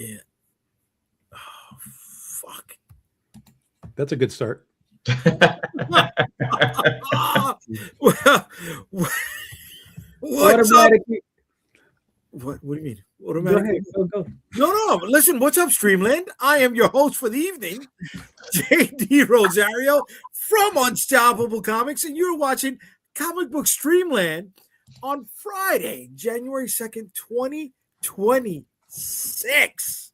Yeah. Oh, fuck. That's a good start. Well, what's up? Automatically. What do you mean? Go Automatically? ahead. Go. No. Listen, what's up, Streamland? I am your host for the evening, JayDee Rosario from Unstoppable Comics, and you're watching Comic Book Streamland on Friday, January 2nd, 2026.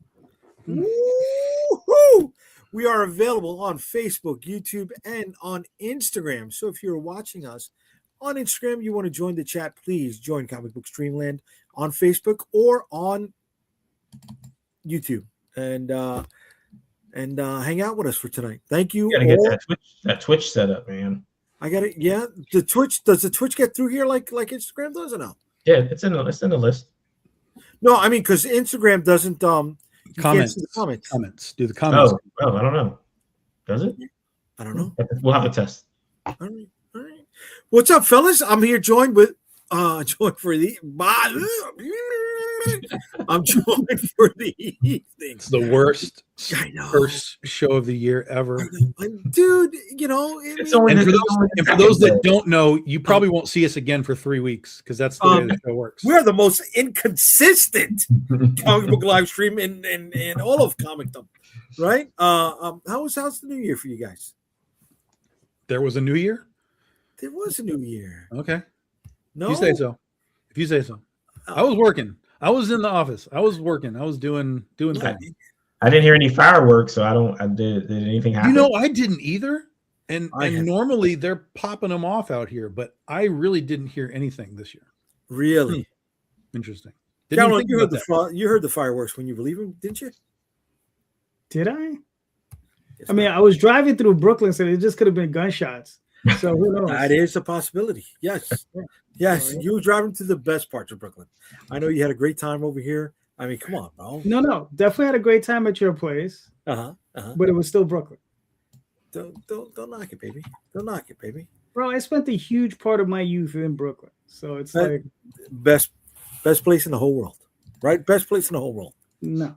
Woo-hoo! We are available on Facebook, YouTube, and on Instagram. So if you're watching us on Instagram, you want to join the chat, please join Comic Book Streamland on Facebook or on YouTube and hang out with us for tonight. Thank you. You gotta get that Twitch set up, man. I got it. Yeah, the Twitch. Does the Twitch get through here like Instagram does or no? Yeah, it's in the list. No, I mean because Instagram doesn't. You can't see the comments. Do the comments? Oh, I don't know. Does it? I don't know. We'll have a test. All right. What's up, fellas? I'm here joined for the. I'm joined for the evening. It's the worst I know. first show of the year ever. Dude, you know. It's only And for those that second don't know, you probably won't see us again for 3 weeks because that's the way the show works. We're the most inconsistent comic book live stream in all of comicdom, right? How's the new year for you guys? There was a new year? There was a new year. Okay. No, If you say so. I was working. I was in the office. I was working. I was doing things. I didn't hear any fireworks, so did anything happen? You know, I didn't either. And had- normally they're popping them off out here, but I really didn't hear anything this year. Really. Interesting. Caroline, think you about heard that. you heard the fireworks when you believe him, didn't you? Did I? Yes, I mean, I was driving through Brooklyn, so it just could have been gunshots. So who knows? that is a possibility. Yes. Yes. You were driving to the best parts of Brooklyn. I know you had a great time over here. I mean, come on, bro. No. Definitely had a great time at your place, but it was still Brooklyn. Don't knock it, baby. Don't knock it, baby. Bro, I spent a huge part of my youth in Brooklyn. So it's like Best place in the whole world. Right? Best place in the whole world. no.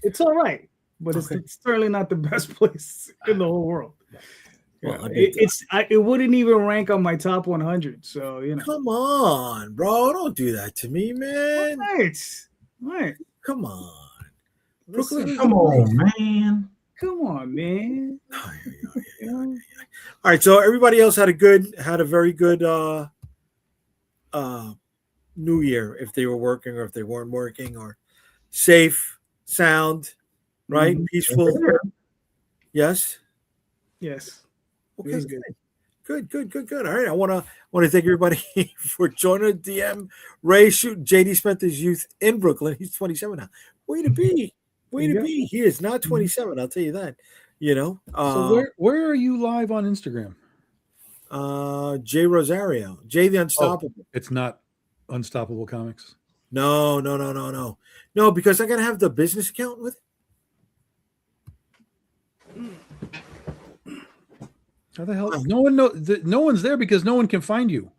It's all right, but Okay. it's certainly not the best place in the whole world. Well, I mean, It wouldn't even rank on my top 100. So come on, bro. Don't do that to me, man. Right. Come on. Listen, Come on, man. Come on, man. All right, so everybody else had a very good New Year, if they were working or if they weren't working, or safe, sound, right? Mhm. Peaceful. Yes. Yes. Okay. It was good. Good. All right. I want to thank everybody for joining DM. Ray JayDee spent his youth in Brooklyn. He's 27 now. Way to be. He is not 27. I'll tell you that. So where are you live on Instagram? Jay Rosario, Jay the Unstoppable. It's not Unstoppable Comics. No, because I gotta have the business account with it. How the hell? No one no one's there because no one can find you.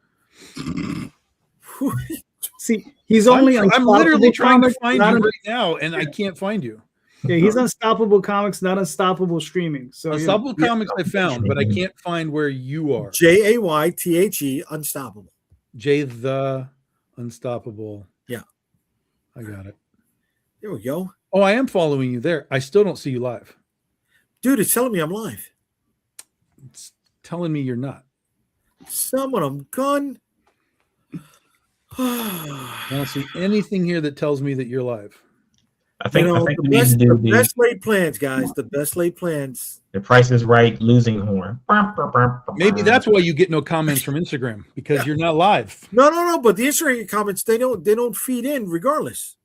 See, he's only I'm literally trying to Comics, find not you right now, and I can't find you. Yeah, he's Unstoppable Comics, not Unstoppable Streaming. So Unstoppable Comics I found, but I can't find where you are. JayThe Unstoppable. Jay the Unstoppable. Yeah. I got it. There we go. Oh, I am following you there. I still don't see you live. Dude, it's telling me I'm live. It's telling me you're not. Someone I'm gone. I don't see anything here that tells me that you're live. I think we need to the do best laid plans, guys. The best laid plans. the Price is Right losing horn. Maybe that's why you get no comments from Instagram because you're not live. No. But the Instagram comments they don't feed in regardless.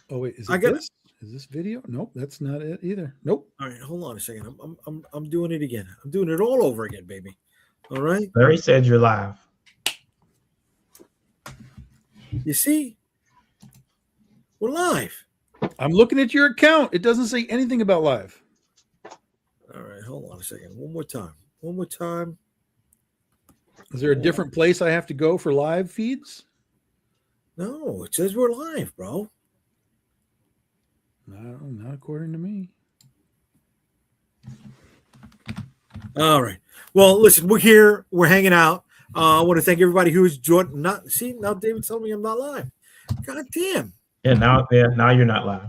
Oh wait, is I it got- this? Is this video? Nope, that's not it either. Nope. All right, hold on a second. I'm doing it again. I'm doing it all over again, baby. All right. Larry said you're live. You see, we're live. I'm looking at your account. It doesn't say anything about live. All right, hold on a second. One more time. Is there a different place I have to go for live feeds? No, it says we're live, bro. Not according to me. All right. Well, listen, we're here. We're hanging out. I want to thank everybody who's joined. Now David's telling me I'm not live. God damn. Yeah, now you're not live.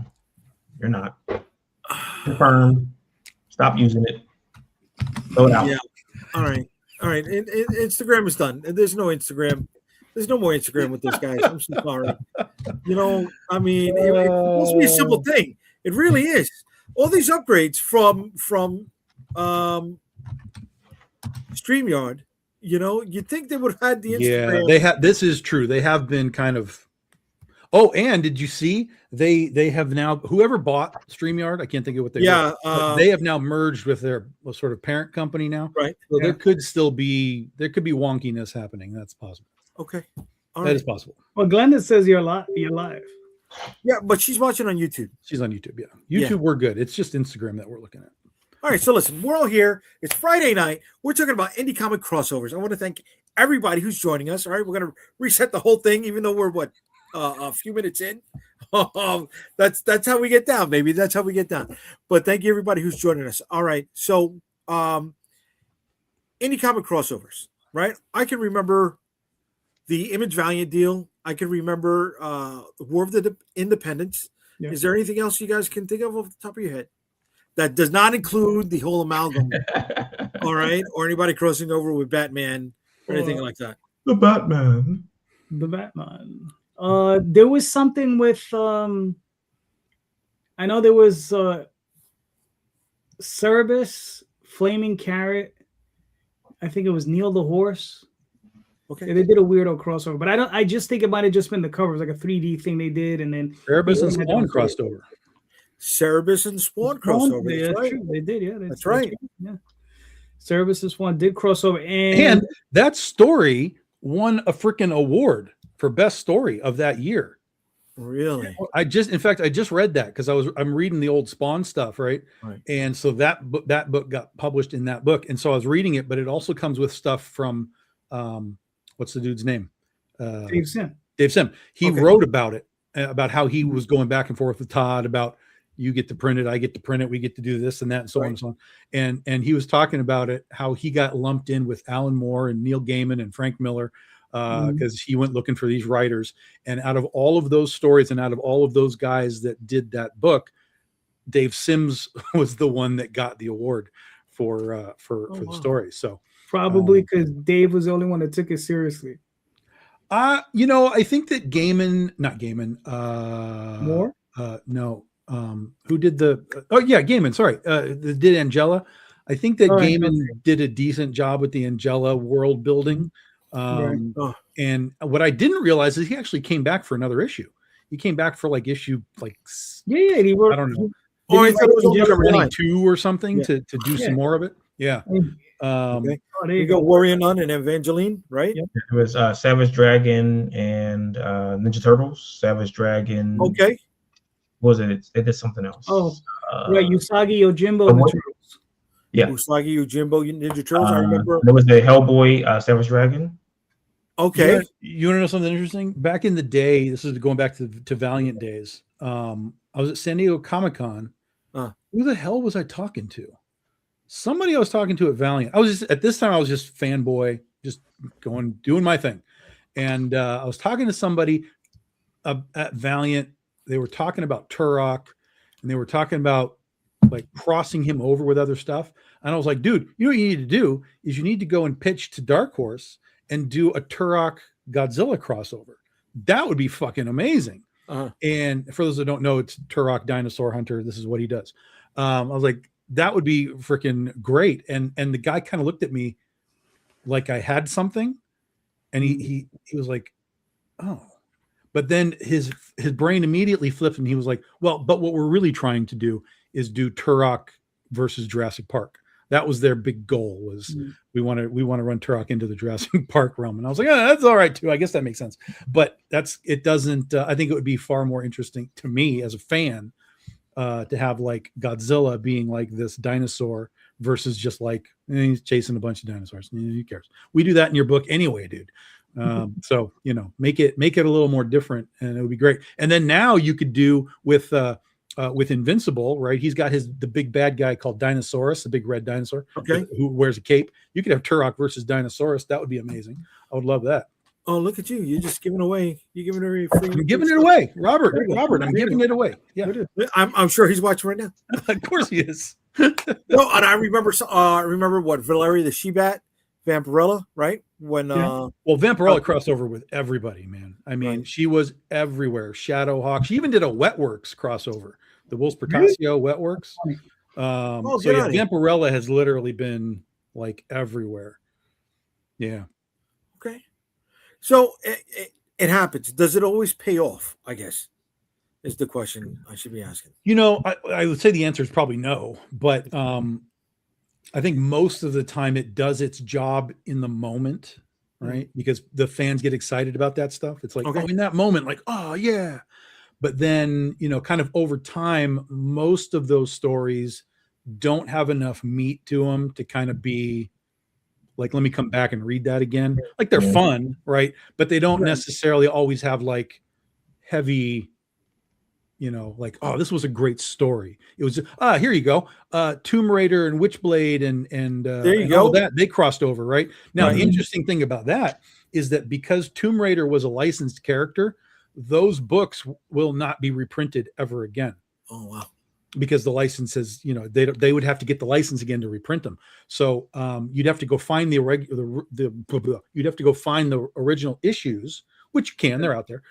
You're not. Confirmed. Stop using it. Throw it out. Yeah. All right. Instagram is done. There's no Instagram. There's no more Instagram with this, guys. I'm so sorry. I mean, it's supposed to be a simple thing. It really is. All these upgrades from StreamYard, you'd think they would have had the Instagram. Yeah, they have. This is true. They have been kind of. Oh, and did you see they have now, whoever bought StreamYard, I can't think of what they were, they have now merged with their sort of parent company now. Right. So there could be wonkiness happening. That's possible. Okay. That is possible. Well, Glenda says you're live. Yeah, but she's watching on YouTube. She's on YouTube. Yeah. YouTube, we're good. It's just Instagram that we're looking at. All right, so listen, we're all here. It's Friday night. We're talking about indie comic crossovers. I want to thank everybody who's joining us. All right, we're going to reset the whole thing, even though we're a few minutes in. That's how we get down, baby. That's how we get down. But thank you, everybody who's joining us. All right, so indie comic crossovers, right? I can remember the Image Valiant deal. I can remember the War of the Independents. Yeah. Is there anything else you guys can think of off the top of your head? That does not include the whole amalgam, all right? Or anybody crossing over with Batman or anything like that. The Batman. There was something with, I know there was Cerebus, Flaming Carrot. I think it was Neil the Horse. Okay. Yeah, they did a weirdo crossover, but I just think it might have just been the covers, like a 3D thing they did, and then Cerebus and Spawn crossed over. Cerebus and Spawn crossover. Yeah, that's right. True. They did, yeah. That's right. Yeah. Cerebus and Spawn did crossover, and that story won a freaking award for best story of that year. Really? I just read that because I'm reading the old Spawn stuff, right? And so that book got published in that book, and so I was reading it, but it also comes with stuff from what's the dude's name? Dave Sim. He wrote about it, about how he was going back and forth with Todd about, you get to print it, I get to print it, we get to do this and that and so on and so on. And he was talking about it, how he got lumped in with Alan Moore and Neil Gaiman and Frank Miller because he went looking for these writers. And out of all of those stories and out of all of those guys that did that book, Dave Sims was the one that got the award for the story. So probably because Dave was the only one that took it seriously. I think that Moore? No. Who did Gaiman, sorry. Did Angela. I think that Gaiman did a decent job with the Angela world building. And what I didn't realize is he actually came back for another issue. He came back for issue he worked, I don't know. Or I thought it was 22 or something to do some more of it. Yeah. There you go, Warrior Nun and Evangeline, right? Yep. It was Savage Dragon and Ninja Turtles. Savage Dragon. Okay. What was it? They did something else. Usagi Yojimbo and the Turtles. Yeah. Usagi Yojimbo, Ninja Turtles. I remember. There was the Hellboy Savage Dragon. Okay. You want to know something interesting? Back in the day, this is going back to Valiant days. I was at San Diego Comic-Con. Who the hell was I talking to? Somebody I was talking to at Valiant. I was just fanboy, just doing my thing. And I was talking to somebody at Valiant. They were talking about Turok, and they were talking about crossing him over with other stuff. And I was like, dude, you know what you need to do is you need to go and pitch to Dark Horse and do a Turok Godzilla crossover. That would be fucking amazing. And for those that don't know, it's Turok Dinosaur Hunter. This is what he does. I was like, that would be freaking great. And the guy kind of looked at me like I had something, and he was like, oh. But then his brain immediately flipped, and he was like, well, but what we're really trying to do is do Turok versus Jurassic Park. That was their big goal, was we want to run Turok into the Jurassic Park realm. And I was like, that's all right too. I guess that makes sense. But it doesn't, I think it would be far more interesting to me as a fan to have Godzilla being this dinosaur versus just he's chasing a bunch of dinosaurs. Who cares? We do that in your book anyway, dude. So make it a little more different, and it would be great. And then now you could do with with Invincible, right? He's got the big bad guy called Dinosaurus, the big red dinosaur, who wears a cape. You could have Turok versus Dinosaurus. That would be amazing. I would love that. Oh, look at you! You're just giving away. You're giving away free. I'm giving it away, Robert. I'm giving it away. Yeah, I'm sure he's watching right now. Of course he is. No, and I remember what Valeria the She-Bat, Vampirella, right? When well, Vampirella crossed over with everybody, man. I mean, she was everywhere. Shadowhawk. She even did a Wetworks crossover. The Wolves Pertasio Wetworks. So yeah, Vampirella has literally been like everywhere. Yeah. Okay. So it happens. Does it always pay off? I guess is the question I should be asking. You know, I would say the answer is probably no, but I think most of the time it does its job in the moment, right? Because the fans get excited about that stuff. It's like, oh, in that moment, like, oh yeah. But then, you know, kind of over time, most of those stories don't have enough meat to them to kind of be like, let me come back and read that again. Like they're fun, right? But they don't necessarily always have like heavy, you know, like, oh, this was a great story. It was, here you go. Tomb Raider and Witchblade and there you and go. All that, they crossed over, right? Now, the interesting thing about that is that because Tomb Raider was a licensed character, those books will not be reprinted ever again. Oh, wow. Because the license says, you know, they would have to get the license again to reprint them. So you'd have to go find you'd have to go find the original issues, which you can, they're out there.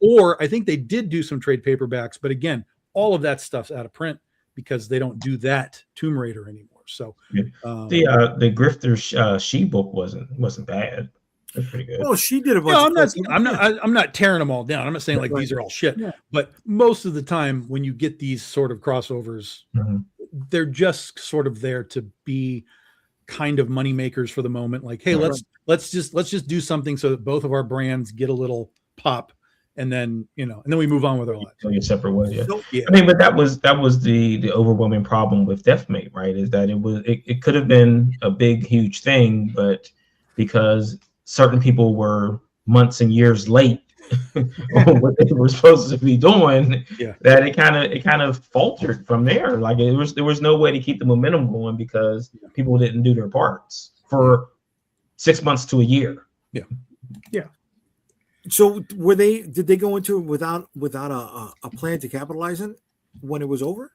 Or I think they did do some trade paperbacks, but again, all of that stuff's out of print because they don't do that Tomb Raider anymore. So the Grifter She book wasn't bad. That's pretty good. Oh, she did a bunch. I'm not tearing them all down. I'm not saying like these are all shit. Yeah. But most of the time, when you get these sort of crossovers, they're just sort of there to be kind of money makers for the moment. Like, hey, let's just do something so that both of our brands get a little pop, and then we move on with our lives. Go your separate way. Yeah. I mean, but that was the overwhelming problem with Deathmate, right? Is that it could have been a big, huge thing, but because certain people were months and years late on what they were supposed to be doing, that it kind of faltered from there. Like there was no way to keep the momentum going because people didn't do their parts for 6 months to a year. Yeah. So did they go into it without a plan to capitalize it when it was over?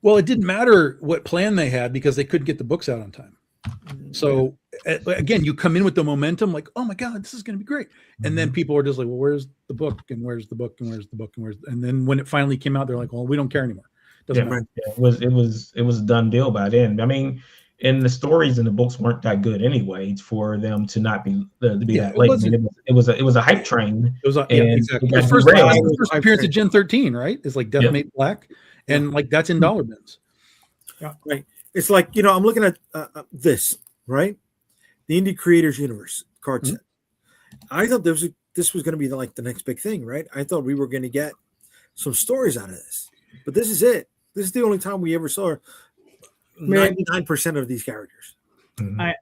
Well, it didn't matter what plan they had because they couldn't get the books out on time. So again, you come in with the momentum, like, oh my God, this is going to be great. And then people are just like, well, where's the book? And where's the book? And where's the book? And then when it finally came out, they're like, well, we don't care anymore. Doesn't matter. Yeah, it was a done deal by then. I mean, and the stories in the books weren't that good anyway for them to not be that late. I mean, it was a hype train. It was exactly. His first appearance at Gen 13, right? It's like Deathmate Black, and like that's in dollar bins. Yeah, right. It's like, I'm looking at this, right? The Indie Creators Universe card set. I thought this was going to be like the next big thing, right? I thought we were going to get some stories out of this, but this is it. This is the only time we ever saw 99% of these characters. I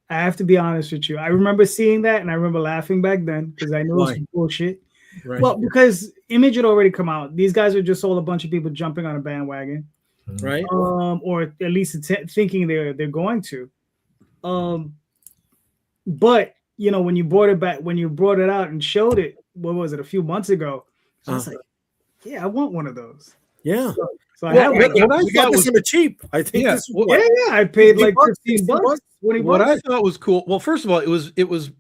have to be honest with you. I remember seeing that, and I remember laughing back then because I knew it was bullshit. Right. Well, because Image had already come out. These guys are just all a bunch of people jumping on a bandwagon. Right. Or at least thinking they're going to. But when you brought it out and showed it, what was it, a few months ago? I was like, yeah, I want one of those. Yeah. So I got this in the cheap. I think I paid like $15, $20. What I thought was cool. Well, first of all, it was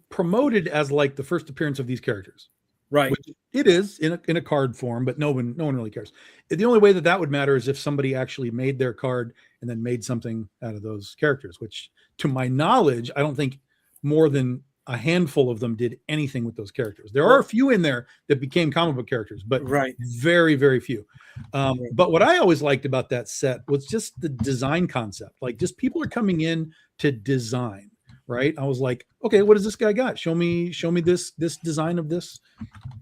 promoted as like the first appearance of these characters. Right. Which it is in a card form, but no one really cares. The only way that would matter is if somebody actually made their card and then made something out of those characters, which to my knowledge, I don't think more than a handful of them did anything with those characters. There are a few in there that became comic book characters, but very, very few. But what I always liked about that set was just the design concept. Like just people are coming in to design, right? I was like, okay, what does this guy got? Show me this design of this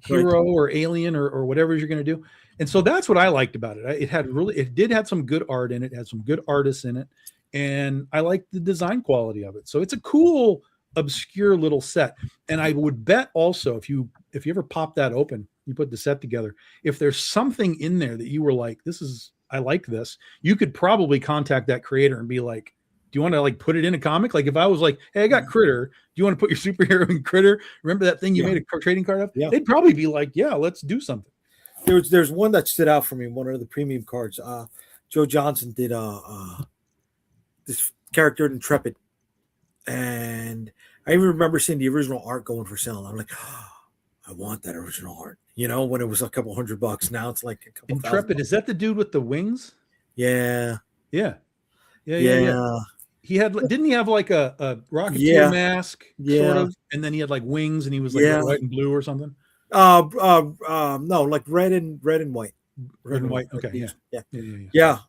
hero or alien or whatever you're going to do. And so that's what I liked about it. It did have some good art in it, had some good artists in it, and I liked the design quality of it. So it's a cool, obscure little set. And I would bet also if you ever pop that open, you put the set together. If there's something in there that you were like, I like this, you could probably contact that creator and be like, do you want to like put it in a comic? Like if I was like, hey, I got Critter. Do you want to put your superhero in Critter? Remember that thing you made a trading card of? Yeah. They'd probably be like, yeah, let's do something. There's one that stood out for me. One of the premium cards. Joe Johnson did this character Intrepid, and I even remember seeing the original art going for sale. I'm like, oh, I want that original art. You know, when it was a couple $100, now it's like a couple. Intrepid, is that the dude with the wings? Yeah. Didn't he have like a Rocketeer mask, sort of, and then he had like wings, and he was like white and blue or something? No, like red and white. Red and white. Okay, yeah.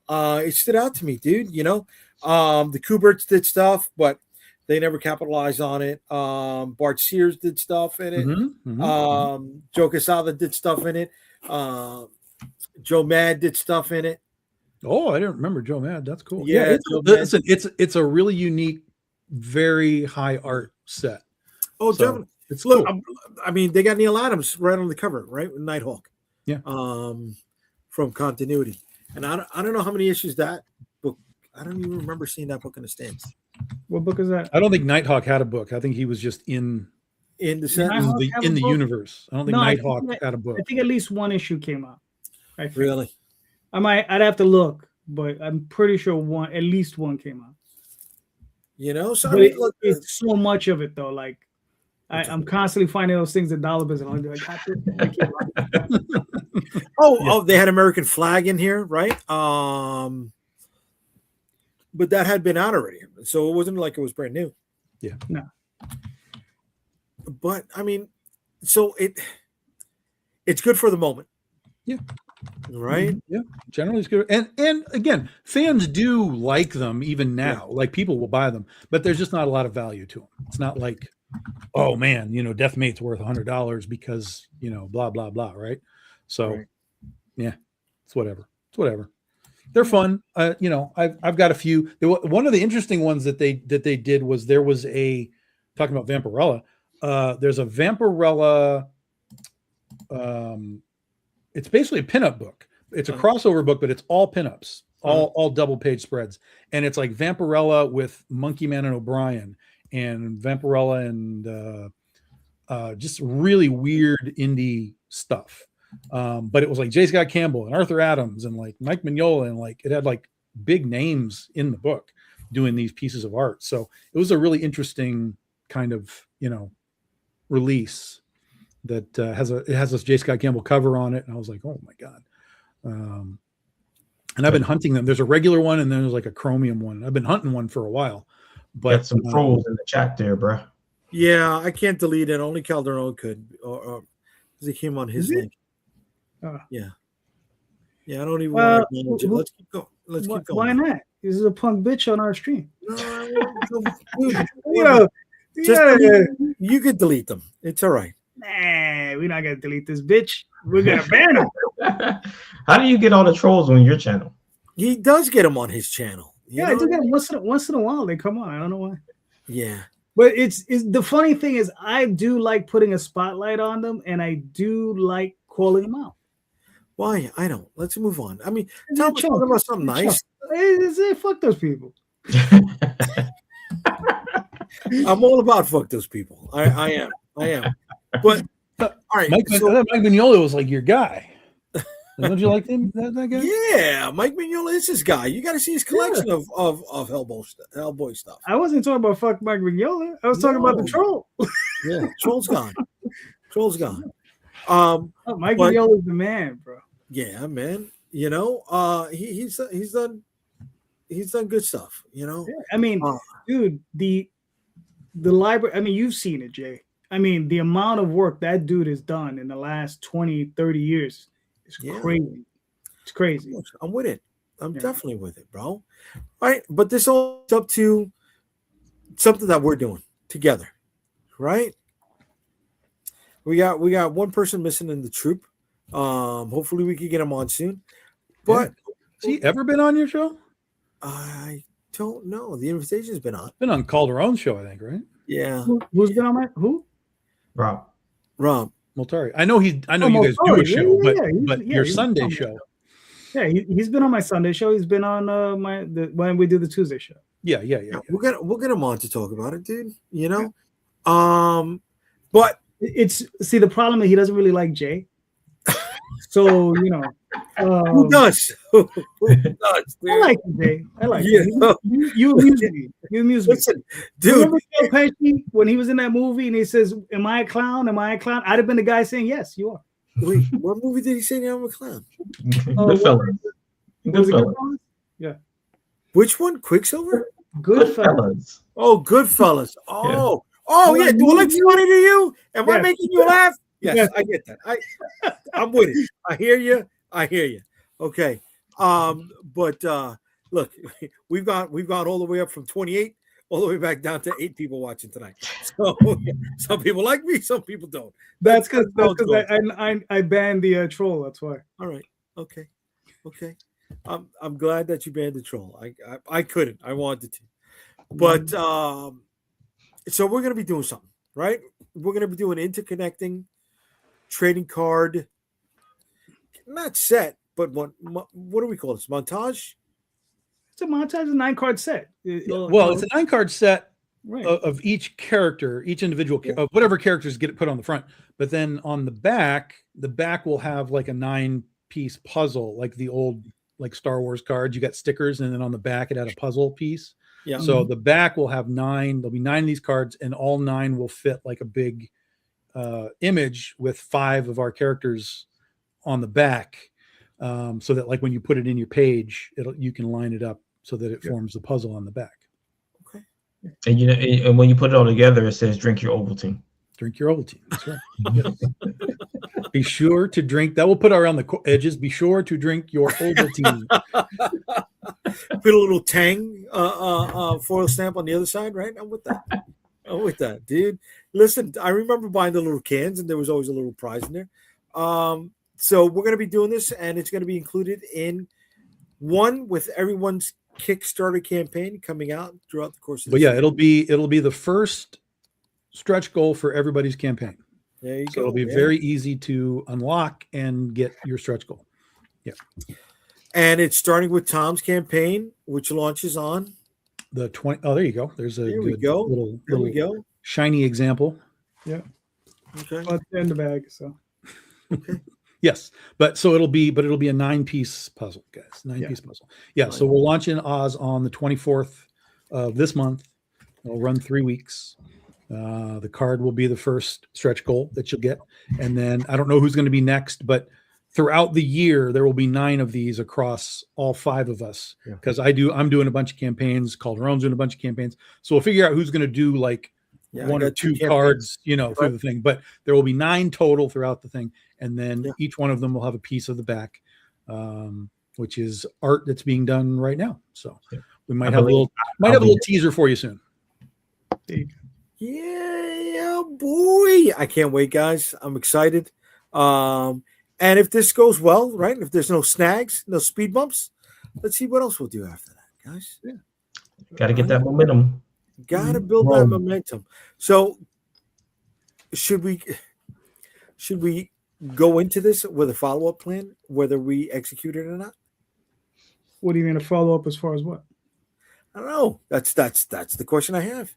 It stood out to me, dude. You know, the Kuberts did stuff, but they never capitalized on it. Bart Sears did stuff in it. Joe Quesada did stuff in it. Joe Mad did stuff in it. Oh, I didn't remember Joe Mad. That's cool. Yeah, it's a really unique, very high art set. Oh, so definitely. It's Look, cool. I mean, they got Neil Adams right on the cover, right? With Nighthawk. Yeah. From Continuity, and I don't know how many issues that book. I don't even remember seeing that book in the stands. What book is that? I don't think Nighthawk had a book. I think he was just in the set in the universe. I don't think Nighthawk had a book. I think at least one issue came out. Really? I'd have to look, but I'm pretty sure at least one came out. You know, so it's so much of it though. Like I'm constantly finding those things at Dollar Biz, and I'm like, they had American Flag in here, right? But that had been out already, so it wasn't like it was brand new. Yeah. No. But I mean, so it's good for the moment. Yeah. Right. Yeah. Generally, it's good. And again, fans do like them even now. Yeah. Like people will buy them, but there's just not a lot of value to them. It's not like, oh man, Death Mate's worth $100 because blah blah blah, right? So, yeah, it's whatever. They're fun. I've got a few. One of the interesting ones that they did was there was talking about Vampirella. There's a Vampirella. It's basically a pinup book. It's a crossover book, but it's all pinups, all double page spreads, and it's like Vampirella with Monkey Man and O'Brien, and Vampirella and just really weird indie stuff. But it was like J. Scott Campbell and Arthur Adams and like Mike Mignola, and like it had like big names in the book doing these pieces of art. So it was a really interesting kind of release that has this J. Scott Campbell cover on it, and I was like, oh my god. And I've been hunting them. There's a regular one, and then there's like a chromium one. I've been hunting one for a while. But got some trolls in the chat there, bro. Yeah, I can't delete it. Only Calderon could, or because he came on his link. Yeah. I don't even want to manage it. Let's keep going. Keep going. Why not? This is a punk bitch on our stream. You could delete them. It's all right. Nah, we're not gonna delete this bitch. We're gonna ban him. How do you get all the trolls on your channel? He does get them on his channel. I do get them once in a while. They come on. I don't know why. Yeah. But it's the funny thing is I do like putting a spotlight on them, and I do like calling them out. Why? I don't. Let's move on. I mean, talking about something nice. Fuck those people. I'm all about fuck those people. I am. But all right, Mike Mignola was like your guy. Don't you like him? That guy? Yeah, Mike Mignola is his guy. You got to see his collection of Hellboy stuff. I wasn't talking about fuck Mike Mignola. I was talking about the troll. Yeah, Troll's gone. Mike Mignola's the man, bro. Yeah, man. He's done good stuff. Yeah, I mean, dude, the library. I mean, you've seen it, Jay. I mean, the amount of work that dude has done in the last 20, 30 years is crazy. It's crazy. I'm with it. I'm definitely with it, bro. All right, but this all up to something that we're doing together, right? We got one person missing in the troop. Hopefully we can get him on soon. But has he ever been on your show? I don't know. The invitation's been on. Been on Calderon's show, I think, right? Yeah. Who's been on my who? Rob. Moltari. I know you guys do a show, but your Sunday show. Yeah, he's been on my Sunday show. He's been on when we do the Tuesday show. Yeah. We'll get him on to talk about it, dude. You know, but the problem is he doesn't really like Jay. So you know, who does? Who does? Dude? I like Jay. I like him. You amuse me. You amuse me. Listen, dude. Remember Joe Pesci when he was in that movie and he says, "Am I a clown? Am I a clown?" I'd have been the guy saying, "Yes, you are." Wait, what movie did he say I'm a clown? Goodfellas. Goodfellas? Yeah. Which one? Quicksilver? Goodfellas. Oh, Goodfellas. Oh, yeah. Do I look funny to you? Am I making you laugh? Yes, I get that. I'm with it. I hear you. Okay. But look, we've gone all the way up from 28 all the way back down to 8 people watching tonight. So some people like me, some people don't. That's because I banned the troll. That's why. All right. Okay. I'm glad that you banned the troll. I couldn't. I wanted to, but so we're gonna be doing something, right? We're gonna be doing interconnecting trading card, not set, but what do we call this? Montage. It's a montage, a 9-card set. Well, it's a 9-card set of each character, each individual of whatever characters get put on the front. But then on the back will have like a 9-piece puzzle, like the old like Star Wars cards. You got stickers, and then on the back it had a puzzle piece. Yeah. So the back will have 9. There'll be 9 of these cards, and all 9 will fit like a big image with 5 of our characters on the back, so that like when you put it in your page, you can line it up so that it forms the puzzle on the back. Okay. And and when you put it all together, it says "Drink your Ovaltine." Drink your Ovaltine. That's right. Be sure to drink. That will put around the edges. Be sure to drink your Ovaltine. Put a little Tang foil stamp on the other side, right? I'm with that, dude. Listen, I remember buying the little cans, and there was always a little prize in there. So we're going to be doing this, and it's going to be included in one with everyone's Kickstarter campaign coming out throughout the course of the year. It'll be the first stretch goal for everybody's campaign. There you go. It'll be very easy to unlock and get your stretch goal. Yeah. And it's starting with Tom's campaign, which launches on the 20. Oh, there you go. There's a little shiny example. Yeah. Okay. Well, it's in the bag, so. Okay. Yes, but it'll be a 9-piece puzzle, guys. 9-piece puzzle. Yeah. So we'll launch in Oz on the 24th of this month. It'll run 3 weeks. The card will be the first stretch goal that you'll get, and then I don't know who's going to be next, but throughout the year there will be 9 of these across all 5 of us, because I'm doing a bunch of campaigns. Calderon's doing a bunch of campaigns, so we'll figure out who's going to do like 1 or 2 cards, through the thing. But there will be 9 total throughout the thing, and then each one of them will have a piece of the back, which is art that's being done right now. So we might have a little teaser for you soon. There you go. Yeah, boy. I can't wait, guys. I'm excited. And if this goes well, right? If there's no snags, no speed bumps, let's see what else we'll do after that, guys. Yeah. Got to get that momentum. Got to build that momentum. So should we go into this with a follow-up plan, whether we execute it or not? What do you mean a follow-up as far as what? I don't know. That's the question I have.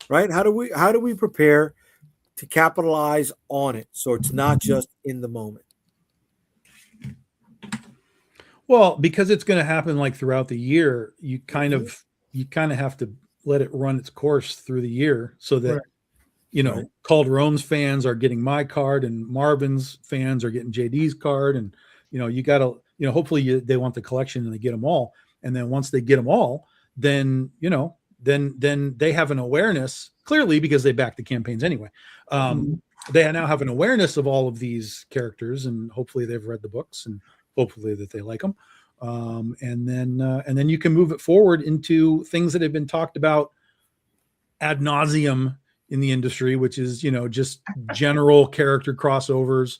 Right? How do we prepare to capitalize on it so it's not just in the moment? Well, because it's going to happen like throughout the year, you kind of have to let it run its course through the year, so that Calderon's fans are getting my card, and Marvin's fans are getting JD's card, and you got to hopefully they want the collection and they get them all, and then once they get them all, then then they have an awareness, clearly because they back the campaigns anyway. They now have an awareness of all of these characters, and hopefully they've read the books, and hopefully that they like them. And then you can move it forward into things that have been talked about ad nauseum in the industry, which is, just general character crossovers,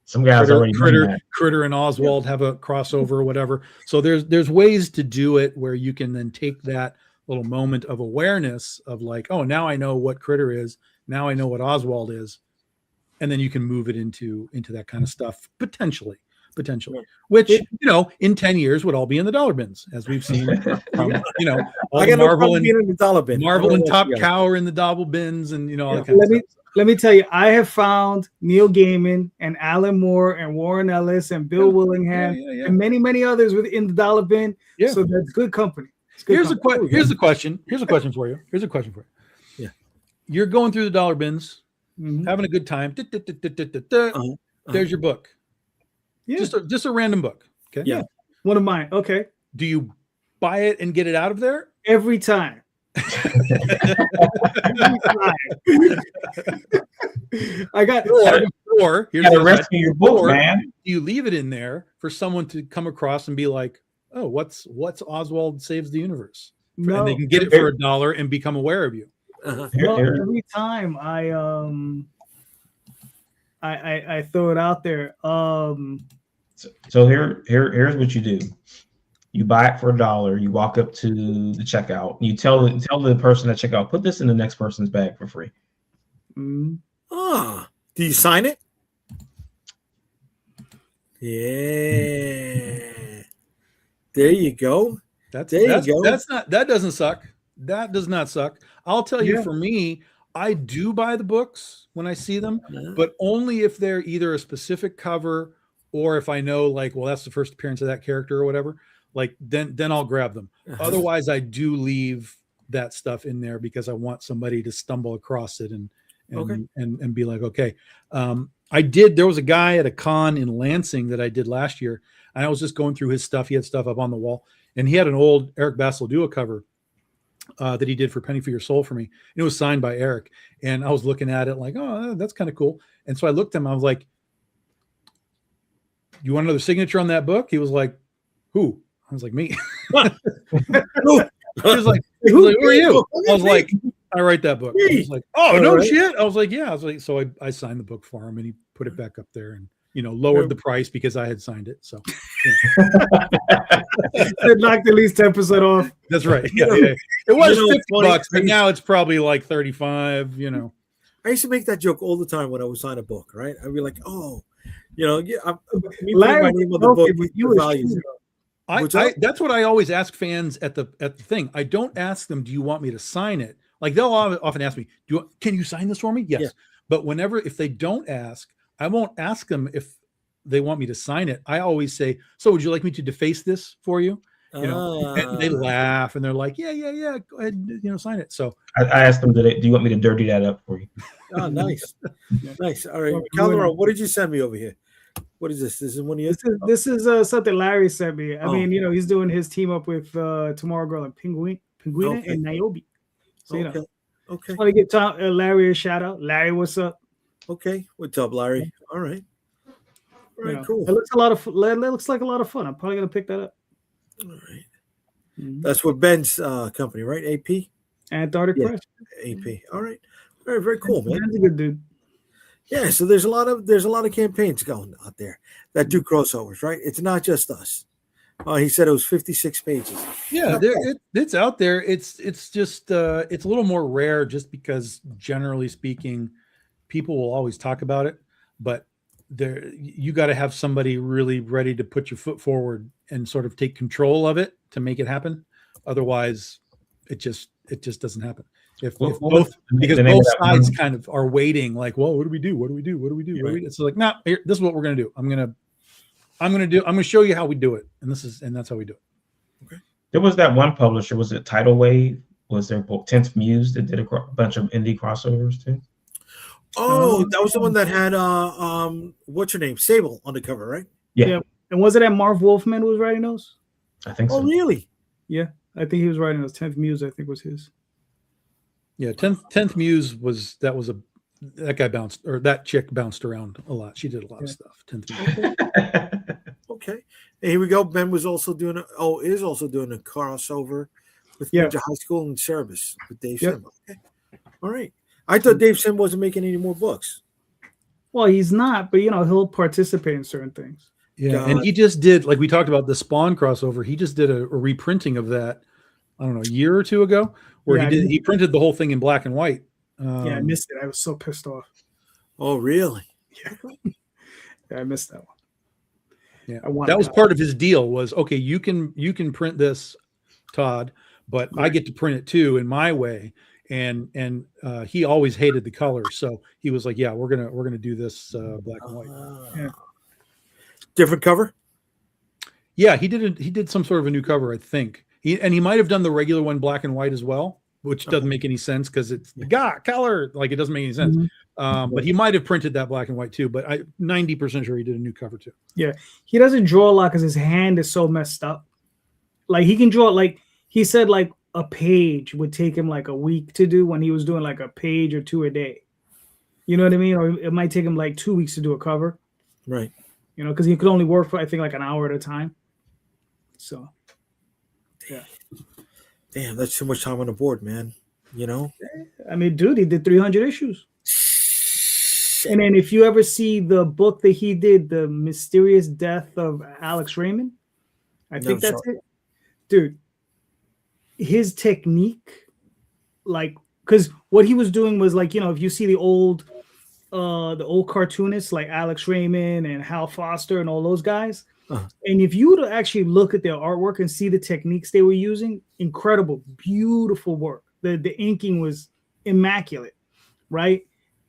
some guys already Critter and Oswald have a crossover or whatever. So there's ways to do it where you can then take that little moment of awareness of like, oh, now I know what Critter is. Now I know what Oswald is, and then you can move it into that kind of stuff potentially, which in 10 years would all be in the dollar bins, as we've seen from all the Marvel and in the dollar bin. Marvel and Top Cow are in the double bins, and all that kind of stuff. Let me tell you, I have found Neil Gaiman and Alan Moore and Warren Ellis and Bill Willingham and many others within the dollar bin. Yeah. So that's good company. Here's the question. Here's a question for you. Yeah. You're going through the dollar bins, having a good time. There's your book. Yeah. Just a random book. Okay. Yeah. One of mine. Okay. Do you buy it and get it out of there? Every time. I got or here's the rest of your book, man. Do you leave it in there for someone to come across and be like, oh, what's Oswald Saves the Universe? And they can get it for $1 and become aware of you. Every time I throw it out there. So here's what you do. You buy it for $1. You walk up to the checkout. You tell the person at checkout, put this in the next person's bag for free. Do you sign it? Yeah. There you go. That doesn't suck. That does not suck. I'll tell you, for me, I do buy the books when I see them, but only if they're either a specific cover or if I know, like, well, that's the first appearance of that character or whatever. Like then I'll grab them. Otherwise, I do leave that stuff in there because I want somebody to stumble across it and be like, okay. There was a guy at a con in Lansing that I did last year, and I was just going through his stuff. He had stuff up on the wall, and he had an old Eric Basilidua cover that he did for Penny for Your Soul for me. And it was signed by Eric, and I was looking at it like, oh, that's kind of cool. And so I looked at him. I was like, you want another signature on that book? He was like, who? I was like, me. He was like, who are you? I was like, I write that book. I was like, oh, no shit. I was like, yeah. I was like, so I signed the book for him, and he put it back up there and, lowered the price because I had signed it. So it knocked at least 10% off. That's right. Yeah. It was $50, but now it's probably like 35, I used to make that joke all the time when I would sign a book, right? I'd be like, oh, Larry, my name on the book with your values. That's what I always ask fans at the thing. I don't ask them, do you want me to sign it? Like they'll often ask me, can you sign this for me? Yes. Yeah. But if they don't ask, I won't ask them if they want me to sign it. I always say, so would you like me to deface this for you? And they laugh and they're like, yeah, go ahead, sign it. So I asked them, do you want me to dirty that up for you? Oh, nice. Nice. All right. Calderon, what did you send me over here? What is this? This is one of your. This is something Larry sent me. I mean, he's doing his team up with Tomorrow Girl and Penguin and Niobe. So okay. Want to give Larry a shout out. Larry, what's up? Okay, what's up, Larry? All right, cool. It looks like a lot of fun. I'm probably gonna pick that up. All right. That's what Ben's company, right? AP. Antarctic Press. AP. All right. Very, very cool, man. That's a good dude. Yeah, so there's a lot of campaigns going out there that do crossovers, right? It's not just us. He said it was 56 pages. Yeah, it's out there. It's just it's a little more rare, just because generally speaking, people will always talk about it, but you got to have somebody really ready to put your foot forward and sort of take control of it to make it happen. Otherwise, it just doesn't happen. If both sides kind of are waiting, like, well, what do we do? Right. It's like, nah, this is what we're gonna do. I'm gonna show you how we do it, and that's how we do it. Okay. There was that one publisher. Was it Tidal Wave? Was their book 10th Muse that did a bunch of indie crossovers too? Oh, that was the one that had what's her name, Sable, on the cover, right? Yeah. And was it that Marv Wolfman was writing those? I think so. Oh, really? Yeah, I think he was writing those. 10th Muse, I think, was his. Yeah, 10th Muse that chick bounced around a lot. She did a lot of stuff. 10th Muse. Okay. And here we go. Ben was also doing a crossover with Ninja High School and Service with Dave Sim. Okay. All right. I thought Dave Sim wasn't making any more books. Well, he's not, but he'll participate in certain things. Yeah, and he just did, like we talked about the Spawn crossover. He just did a reprinting of that, I don't know, a year or two ago, where he printed the whole thing in black and white Yeah, I missed it. I was so pissed off. Oh, really? Yeah, I missed that one. Yeah, that was part of his deal. Was okay. You can print this, Todd, but I get to print it too in my way. And he always hated the color, so he was like, "Yeah, we're gonna do this black and white." Yeah. Different cover. Yeah, he did some sort of a new cover, I think. He might have done the regular one black and white as well, which doesn't make any sense because it's color. Like, it doesn't make any sense. Mm-hmm. But he might have printed that black and white too. But I'm 90% sure he did a new cover too. Yeah, he doesn't draw a lot because his hand is so messed up. Like, he can draw, like he said, like a page would take him like a week to do when he was doing like a page or two a day. You know what I mean? Or it might take him like 2 weeks to do a cover. Right. You know, because he could only work for, I think, like an hour at a time. So, yeah. Damn, that's too much time on the board, man. You know? I mean, dude, he did 300 issues. And then if you ever see the book that he did, The Mysterious Death of Alex Raymond, I think that's it. Dude, his technique, like, because what he was doing was like, you know, if you see the old cartoonists like Alex Raymond and Hal Foster and all those guys, and if you were to actually look at their artwork and see the techniques they were using, incredible, beautiful work. The inking was immaculate, right?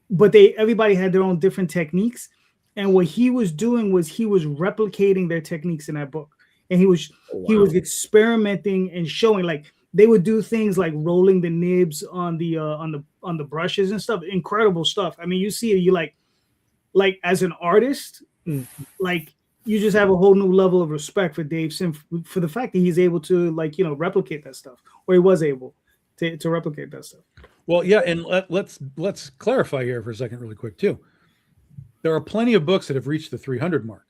But everybody had their own different techniques, and what he was doing was he was replicating their techniques in that book, and he was experimenting and showing, like, they would do things like rolling the nibs on the brushes and stuff. Incredible stuff. I mean, you see it, you like as an artist, like, you just have a whole new level of respect for Dave Sim for the fact that he's able to, like, you know, replicate that stuff, or he was able to replicate that stuff. Well, yeah, and let's clarify here for a second, really quick too. There are plenty of books that have reached the 300 mark.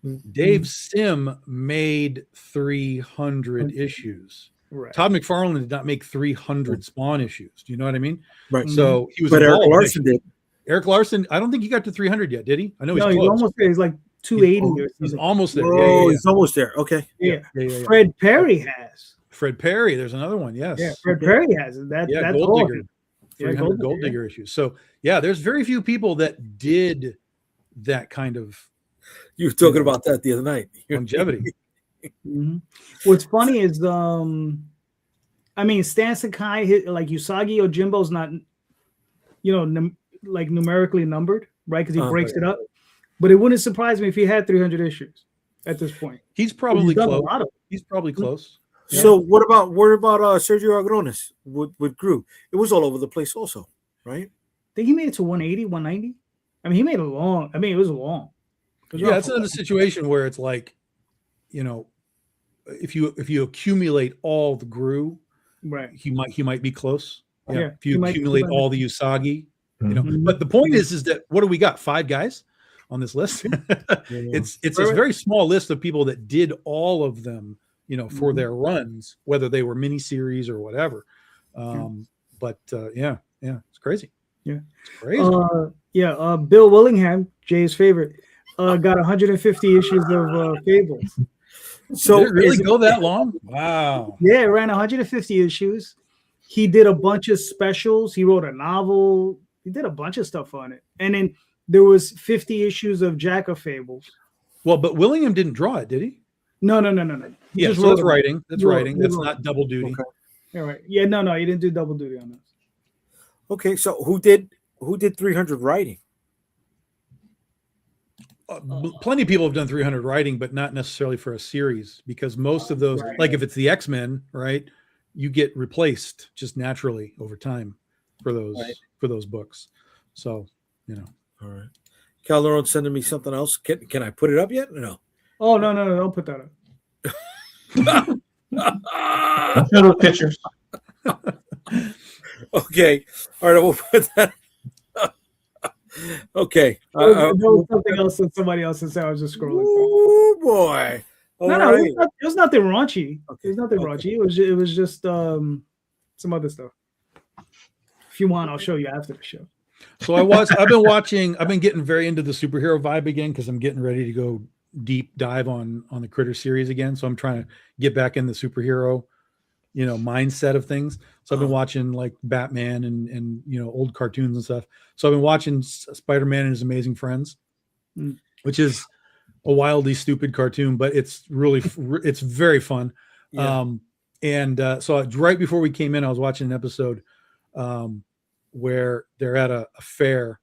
Mm-hmm. Dave Sim made 300 issues. Right. Todd McFarlane did not make 300 Spawn issues. Do you know what I mean? Right. So he was. But Eric Larson did. Eric Larson, I don't think he got to 300 yet, did he? I know he's close. He's almost there. He's like 280 or something. He's almost there. Oh, he's almost there. Okay. Yeah. Fred Perry has. Fred Perry, there's another one. Yes. Yeah, Fred Perry has it. That's Gold Digger. 300 Gold Digger issues. So yeah, there's very few people that did that kind of. You were talking about that the other night. Longevity. Mm-hmm. What's funny is I mean, Stan Sakai, like Usagi Yojimbo's not, you know, like numerically numbered, right? Because he breaks it up. But it wouldn't surprise me if he had 300 issues at this point. He's probably close. He's probably close. Yeah. So what about Sergio Agronis with Gru? It was all over the place also, right? I think he made it to 180, 190. I mean, he made it long. I mean, it was long. Yeah, it's another situation where it's like, you know, if you accumulate all the Gru, right, he might be close. Yeah. If you accumulate all the Usagi, you know. But the point is that what do we got? 5 guys on this list. It's a very small list of people that did all of them, you know, for their runs, whether they were miniseries or whatever. But it's crazy. Yeah, it's crazy. Bill Willingham, Jay's favorite, got 150 issues of Fables. So did it really go that long? Wow. Yeah, it ran 150 issues. He did a bunch of specials. He wrote a novel. He did a bunch of stuff on it. And then there was 50 issues of Jack of Fables. Well, but Willingham didn't draw it, did he? No. Yeah, so that's writing. That's writing. That's not double duty. Okay. All right. Yeah, no, he didn't do double duty on this. Okay, so who did 300 writing? Plenty of people have done 300 writing, but not necessarily for a series, because most of those, like if it's the X-Men, right, you get replaced just naturally over time for those books. So, you know. All right. Calderon sending me something else. Can I put it up yet or no? Oh, no, don't put that up. Little pictures. Okay. All right, we'll put that. Okay. There was something else that somebody else said. I was just scrolling. Oh boy. It was nothing raunchy. Okay. It was nothing raunchy. It was just some other stuff. If you want, I'll show you after the show. So I've been getting very into the superhero vibe again because I'm getting ready to go deep dive on the Critter series again. So I'm trying to get back in the superhero mindset of things. So I've been watching like Batman and old cartoons and stuff. So I've been watching Spider-Man and His Amazing Friends, which is a wildly stupid cartoon, but it's very fun. Yeah. So right before we came in, I was watching an episode where they're at a fair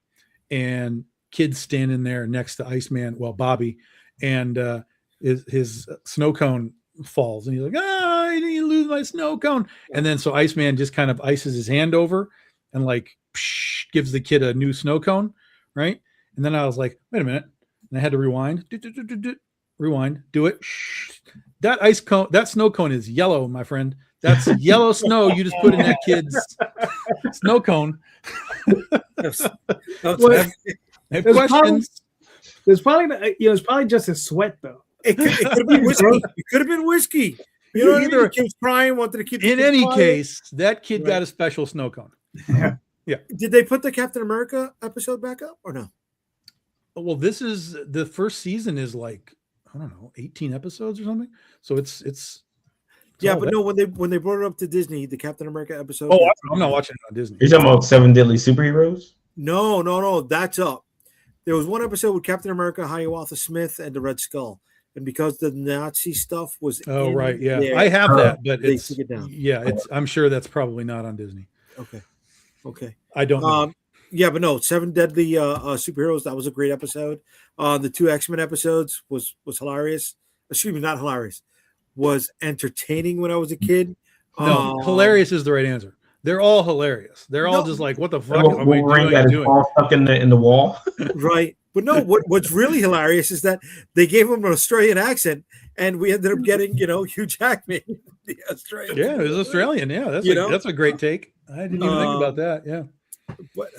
and kids standing there next to Iceman, Bobby, and his snow cone falls, and he's like, I didn't lose my snow cone. And then so Iceman just kind of ices his hand over and like gives the kid a new snow cone, right? And then I was like, wait a minute. And I had to rewind. Rewind, do it. That ice cone, that snow cone is yellow, my friend. That's yellow snow you just put in that kid's snow cone. I have questions. There's probably it's probably just a sweat though. It could have been whiskey. It could have been whiskey. You know, either kid was crying, wanted to keep. In any case, that kid got a special snow cone. Yeah. Did they put the Captain America episode back up or no? Well, this is the first season is like, I don't know, 18 episodes or something. So it's yeah, but no, when they brought it up to Disney, the Captain America episode. Oh, I'm not watching it on Disney. You're talking about 7 Deadly Superheroes? No, that's up. There was one episode with Captain America, Hiawatha Smith, and the Red Skull, and because the Nazi stuff was. Oh right, yeah, there, I have that, but they took it down. Yeah, I'm sure that's probably not on Disney. Okay. I don't know. Yeah, but no, 7 Deadly Superheroes. That was a great episode. The 2 X-Men episodes was hilarious. Excuse me, not hilarious. Was entertaining when I was a kid. No, hilarious is the right answer. They're all hilarious. They're all just like, what the fuck are we doing? All stuck in the wall. Right. But no, what's really hilarious is that they gave him an Australian accent, and we ended up getting, Hugh Jackman, the Australian. Yeah, it was Australian. Yeah, that's a great take. I didn't even think about that. Yeah. But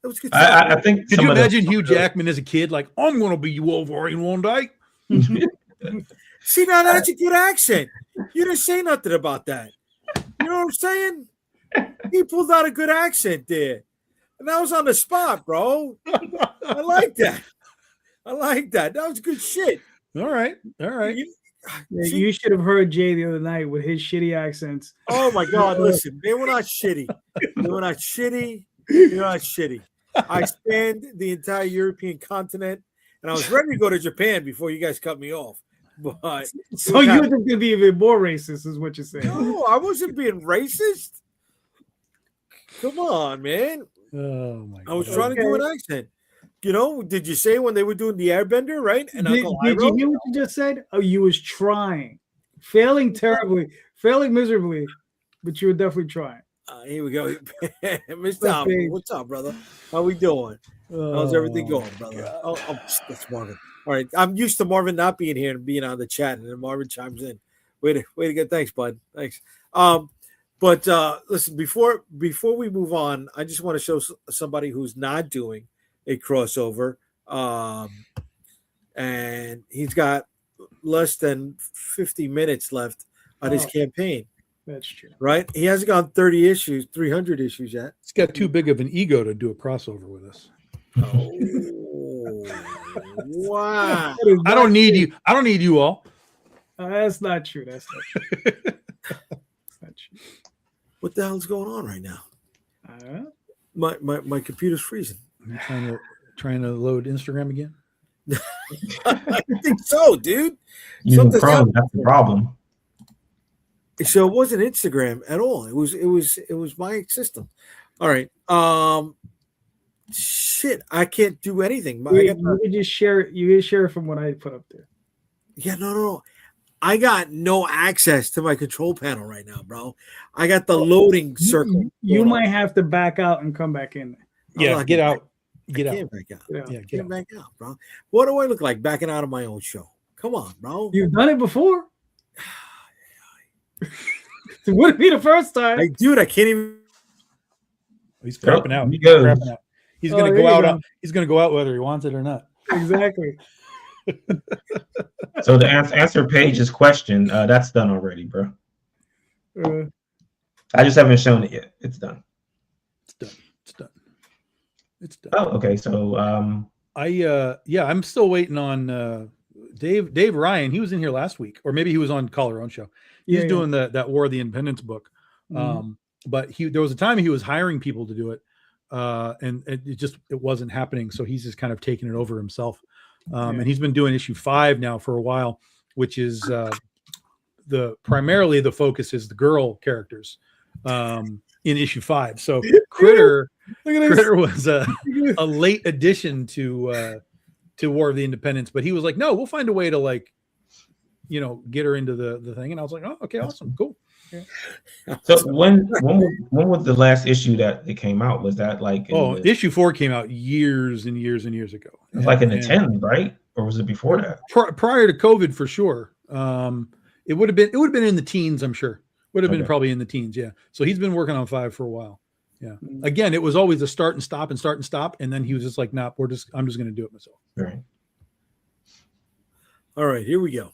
that was good. I think. Could you imagine Hugh Jackman as a kid? Like, I'm going to be Wolverine one day. See, now that's a good accent. You didn't say nothing about that. You know what I'm saying? He pulled out a good accent there. And that was on the spot, bro. I like that. That was good shit. All right. You should have heard Jay the other night with his shitty accents. Oh, my God. Listen, they were not shitty. They're not shitty. I spanned the entire European continent, and I was ready to go to Japan before you guys cut me off. But so you were going to be even more racist, is what you're saying. No, I wasn't being racist. Come on, man. Oh my God. I was trying to do an accent. Did you say when they were doing the Airbender, right? And did you hear what you just said? Oh, you was trying, failing terribly, failing miserably, but you were definitely trying. Here we go, Mr. Tom. What's up, brother? How we doing? How's everything going, brother? Oh, that's Marvin. All right, I'm used to Marvin not being here and being on the chat, and then Marvin chimes in. Way to go! Thanks, bud. Thanks. But listen, before we move on, I just want to show somebody who's not doing a crossover, and he's got less than 50 minutes left on his campaign. That's true, right? He hasn't gone 300 issues yet. He's got too big of an ego to do a crossover with us. Oh, wow! I don't need you. I don't need you all. That's not true. That's not true. What the hell's going on right now? My computer's freezing. I'm trying to load Instagram again. I think so, dude. That's the problem. So it wasn't Instagram at all. It was my system. All right. Shit, I can't do anything. You can just share. You can share from what I put up there. Yeah, no. I got no access to my control panel right now, bro. I got the loading circle. You might have to back out and come back in. Yeah, get out. Get out. Get back out, bro. What do I look like backing out of my own show? Come on, bro. You've done it before. It wouldn't be the first time. Dude, I can't even. He's crapping out. He's gonna go out. He's gonna go out whether he wants it or not. Exactly. So the answer Paige's question, that's done already, bro. I just haven't shown it yet. It's done. It's done. Oh, okay. So I'm still waiting on Dave Ryan, he was in here last week, or maybe he was on Call Her Own show. He's doing that War of the Independence book. But there was a time he was hiring people to do it, and it wasn't happening. So he's just kind of taking it over himself. And he's been doing issue 5 now for a while, which is primarily the focus is the girl characters in issue 5. So Critter was a late addition to War of the Independence, but he was like, no, we'll find a way to like, get her into the thing. And I was like, oh, okay, awesome, cool. Yeah. So when was the last issue that it came out? Was that like issue 4 came out years and years and years ago. It was like in the 10s, right? Or was it before that? Prior to COVID, for sure. It would have been in the teens, I'm sure. Would have been probably in the teens, yeah. So he's been working on 5 for a while. Yeah. Again, it was always a start and stop, and then he was just like, nah, I'm just gonna do it myself. Right. All right, here we go.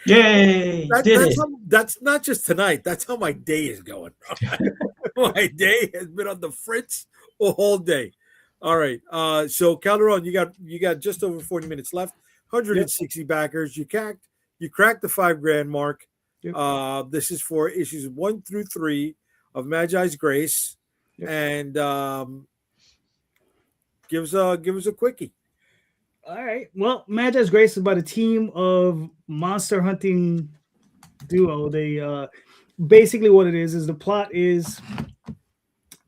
Yay! That's not just tonight. That's how my day is going. My day has been on the fritz a whole day. All right. So Calderon, you got just over 40 minutes left. 160 backers. You cracked the $5,000 mark. Yep. This is for issues 1 through 3 of Magi's Grace, and give us a quickie. All right. Well, Magi's Grace is about a team of monster hunting duo. They basically what it is the plot is,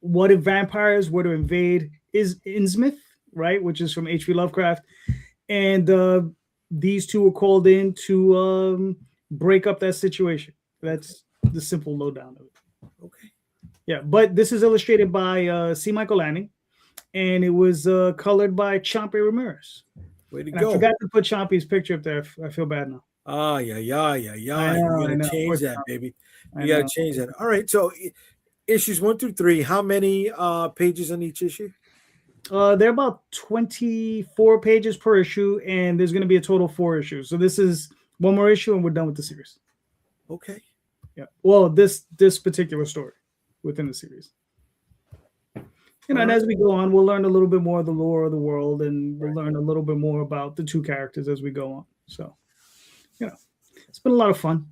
what if vampires were to invade Innsmouth, right? Which is from H.P. Lovecraft, and these two were called in to break up that situation. That's the simple lowdown of it. Okay. Yeah, but this is illustrated by C. Michael Lanning, and it was colored by Chompy Ramirez. Way to go. I forgot to put Chompy's picture up there. I feel bad now. Yeah. You gotta change that, baby. You gotta change that. All right. So issues 1 through 3, how many pages on each issue? They're about 24 pages per issue, and there's going to be a total of 4 issues. So this is one more issue, and we're done with the series. Okay. Yeah. Well, this particular story within the series. And as we go on, we'll learn a little bit more of the lore of the world, and we'll learn a little bit more about the 2 characters as we go on. So, it's been a lot of fun.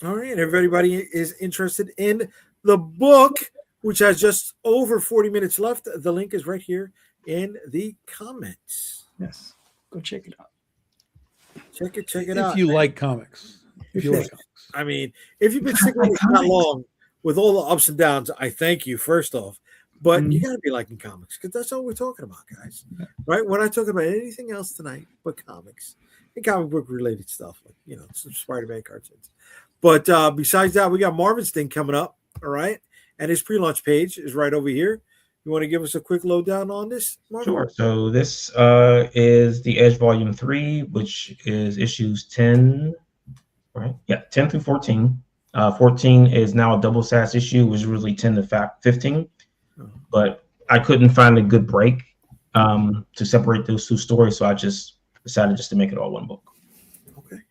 All right. Everybody is interested in the book, which has just over 40 minutes left. The link is right here in the comments. Yes. Go check it out. Check it out. If you like comics. I mean, if you've been sticking with us that long with all the ups and downs, I thank you, first off. But you got to be liking comics, because that's all we're talking about, guys. Right? We're not talking about anything else tonight but comics and comic book related stuff, like, some Spider-Man cartoons. But besides that, we got Marvin's thing coming up. All right. And his pre-launch page is right over here. You want to give us a quick lowdown on this, Marvin? Sure. So this is the Edge Volume 3, which is issues 10, right? Yeah, 10 through 14. 14 is now a double SAS issue, which is really 10 to 15. But I couldn't find a good break to separate those 2 stories, so I just decided to make it all one book. Okay.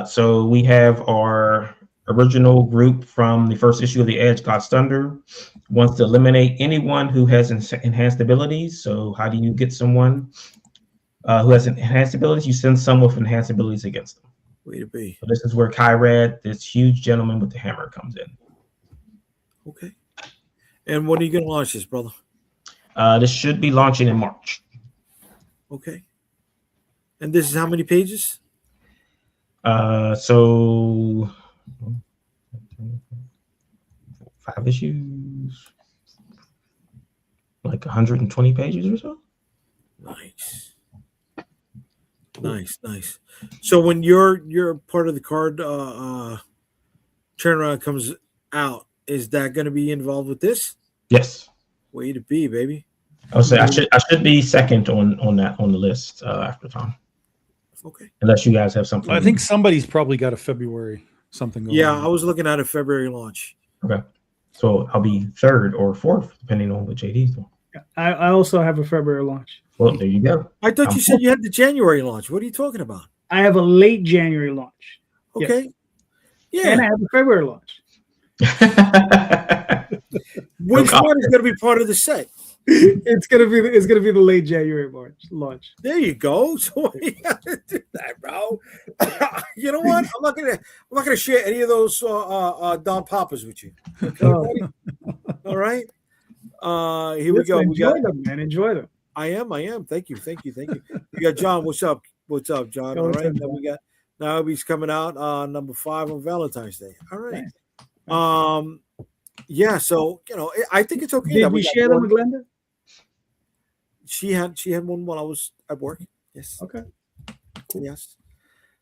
So we have our original group from the first issue of the Edge, God's Thunder, wants to eliminate anyone who has enhanced abilities. So how do you get someone who has enhanced abilities? You send someone with enhanced abilities against them. Way to be. So this is where Kyrad, this huge gentleman with the hammer, comes in. Okay. And when are you going to launch this, brother? This should be launching in March. Okay. And this is how many pages? So 5 issues, like 120 pages or so. Nice. So when your part of the card turnaround comes out, is that going to be involved with this? Yes. Way to be, baby. I would say I should be second on the list after Tom. Okay. Unless you guys have something. I think somebody's probably got a February something going on. I was looking at a February launch. Okay. So I'll be 3rd or 4th, depending on what JD's doing. I also have a February launch. Well, there you go. I thought you said you had the January launch. What are you talking about? I have a late January launch. Okay. Yes. Yeah. And I have a February launch. Which one is going to be part of the set? It's gonna be the late January launch. There you go. So you gotta do that, bro. You know what? I'm not gonna share any of those Don Papas with you. Okay, buddy? All right. Here we go. Enjoy them, man. Enjoy them. I am. Thank you. We got John. What's up, John? All right. Then we got he's coming out number 5 on Valentine's Day. All right. Nice. Yeah. So I think it's okay. Did we share them with Glenda? She had one while I was at work. Yes. Okay. Cool. Yes.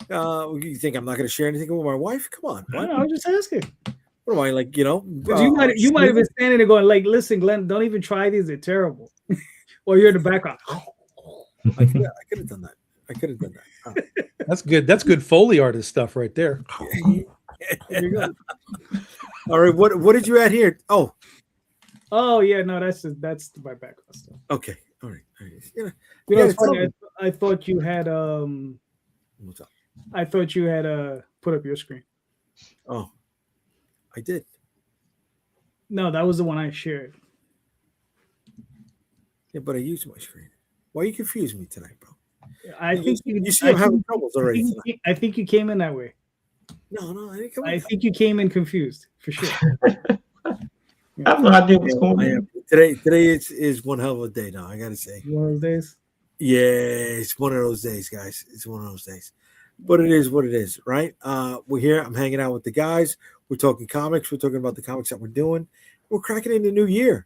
You think I'm not going to share anything with my wife? Come on. I was just asking. What am I like? You might have been standing there going like, "Listen, Glenn, don't even try these. They're terrible." Or you're in the background. I could have done that. Oh. That's good. That's good Foley artist stuff right there. There you go. All right. What did you add here? Oh yeah, no, that's my background stuff. Okay. All right. It's funny. I thought you had What's up? I thought you had put up your screen. Oh, I did. No, that was the one I shared. Yeah, but I used my screen. Why you confuse me tonight, bro? I think you see I'm having troubles already. I think you came in that way. No, I didn't come in. I think you came in confused for sure. I have no idea what's going on. Today is one hell of a day now, I gotta say. One of those days? Yeah, it's one of those days, guys. It's one of those days. But it is what it is, right? We're here. I'm hanging out with the guys. We're talking comics. We're talking about the comics that we're doing. We're cracking in the new year,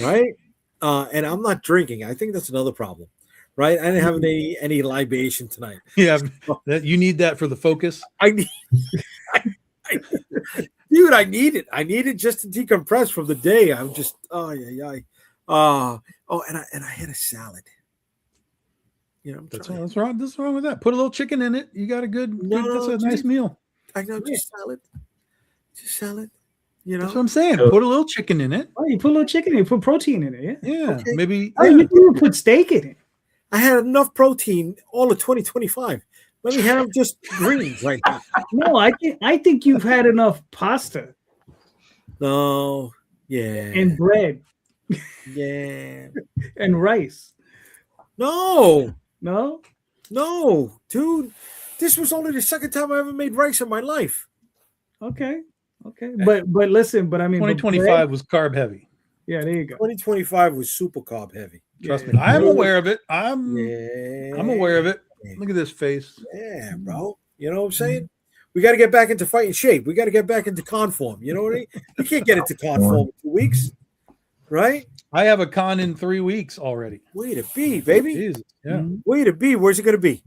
right? And I'm not drinking. I think that's another problem, right? I didn't have any libation tonight. Yeah, you need that for the focus. Dude, I need it. I need it just to decompress from the day. I'm just and I had a salad. That's wrong. What's wrong with that? Put a little chicken in it. You got a that's a nice meal. I know, just salad. That's what I'm saying. Put a little chicken in it. Oh, you put a little chicken in it. Put protein in it. Yeah. Okay. Maybe. You didn't put steak in it. I had enough protein all of 2025. Let me have just greens right now. No, I think you've had enough pasta. No. Yeah. And bread. Yeah. And rice. No, dude. This was only the second time I ever made rice in my life. Okay. But listen, I mean 2025 was carb heavy. Yeah, there you go. 2025 was super carb heavy. Trust me. I'm aware of it. I'm aware of it. Look at this face. Yeah, bro. You know what I'm saying? We got to get back into fighting shape. We got to get back into conform. You know what I mean? You can't get into conform in 2 weeks, right? I have a con in 3 weeks already. Way to be, baby. Jesus. Yeah. Way to be. Where's it going to be?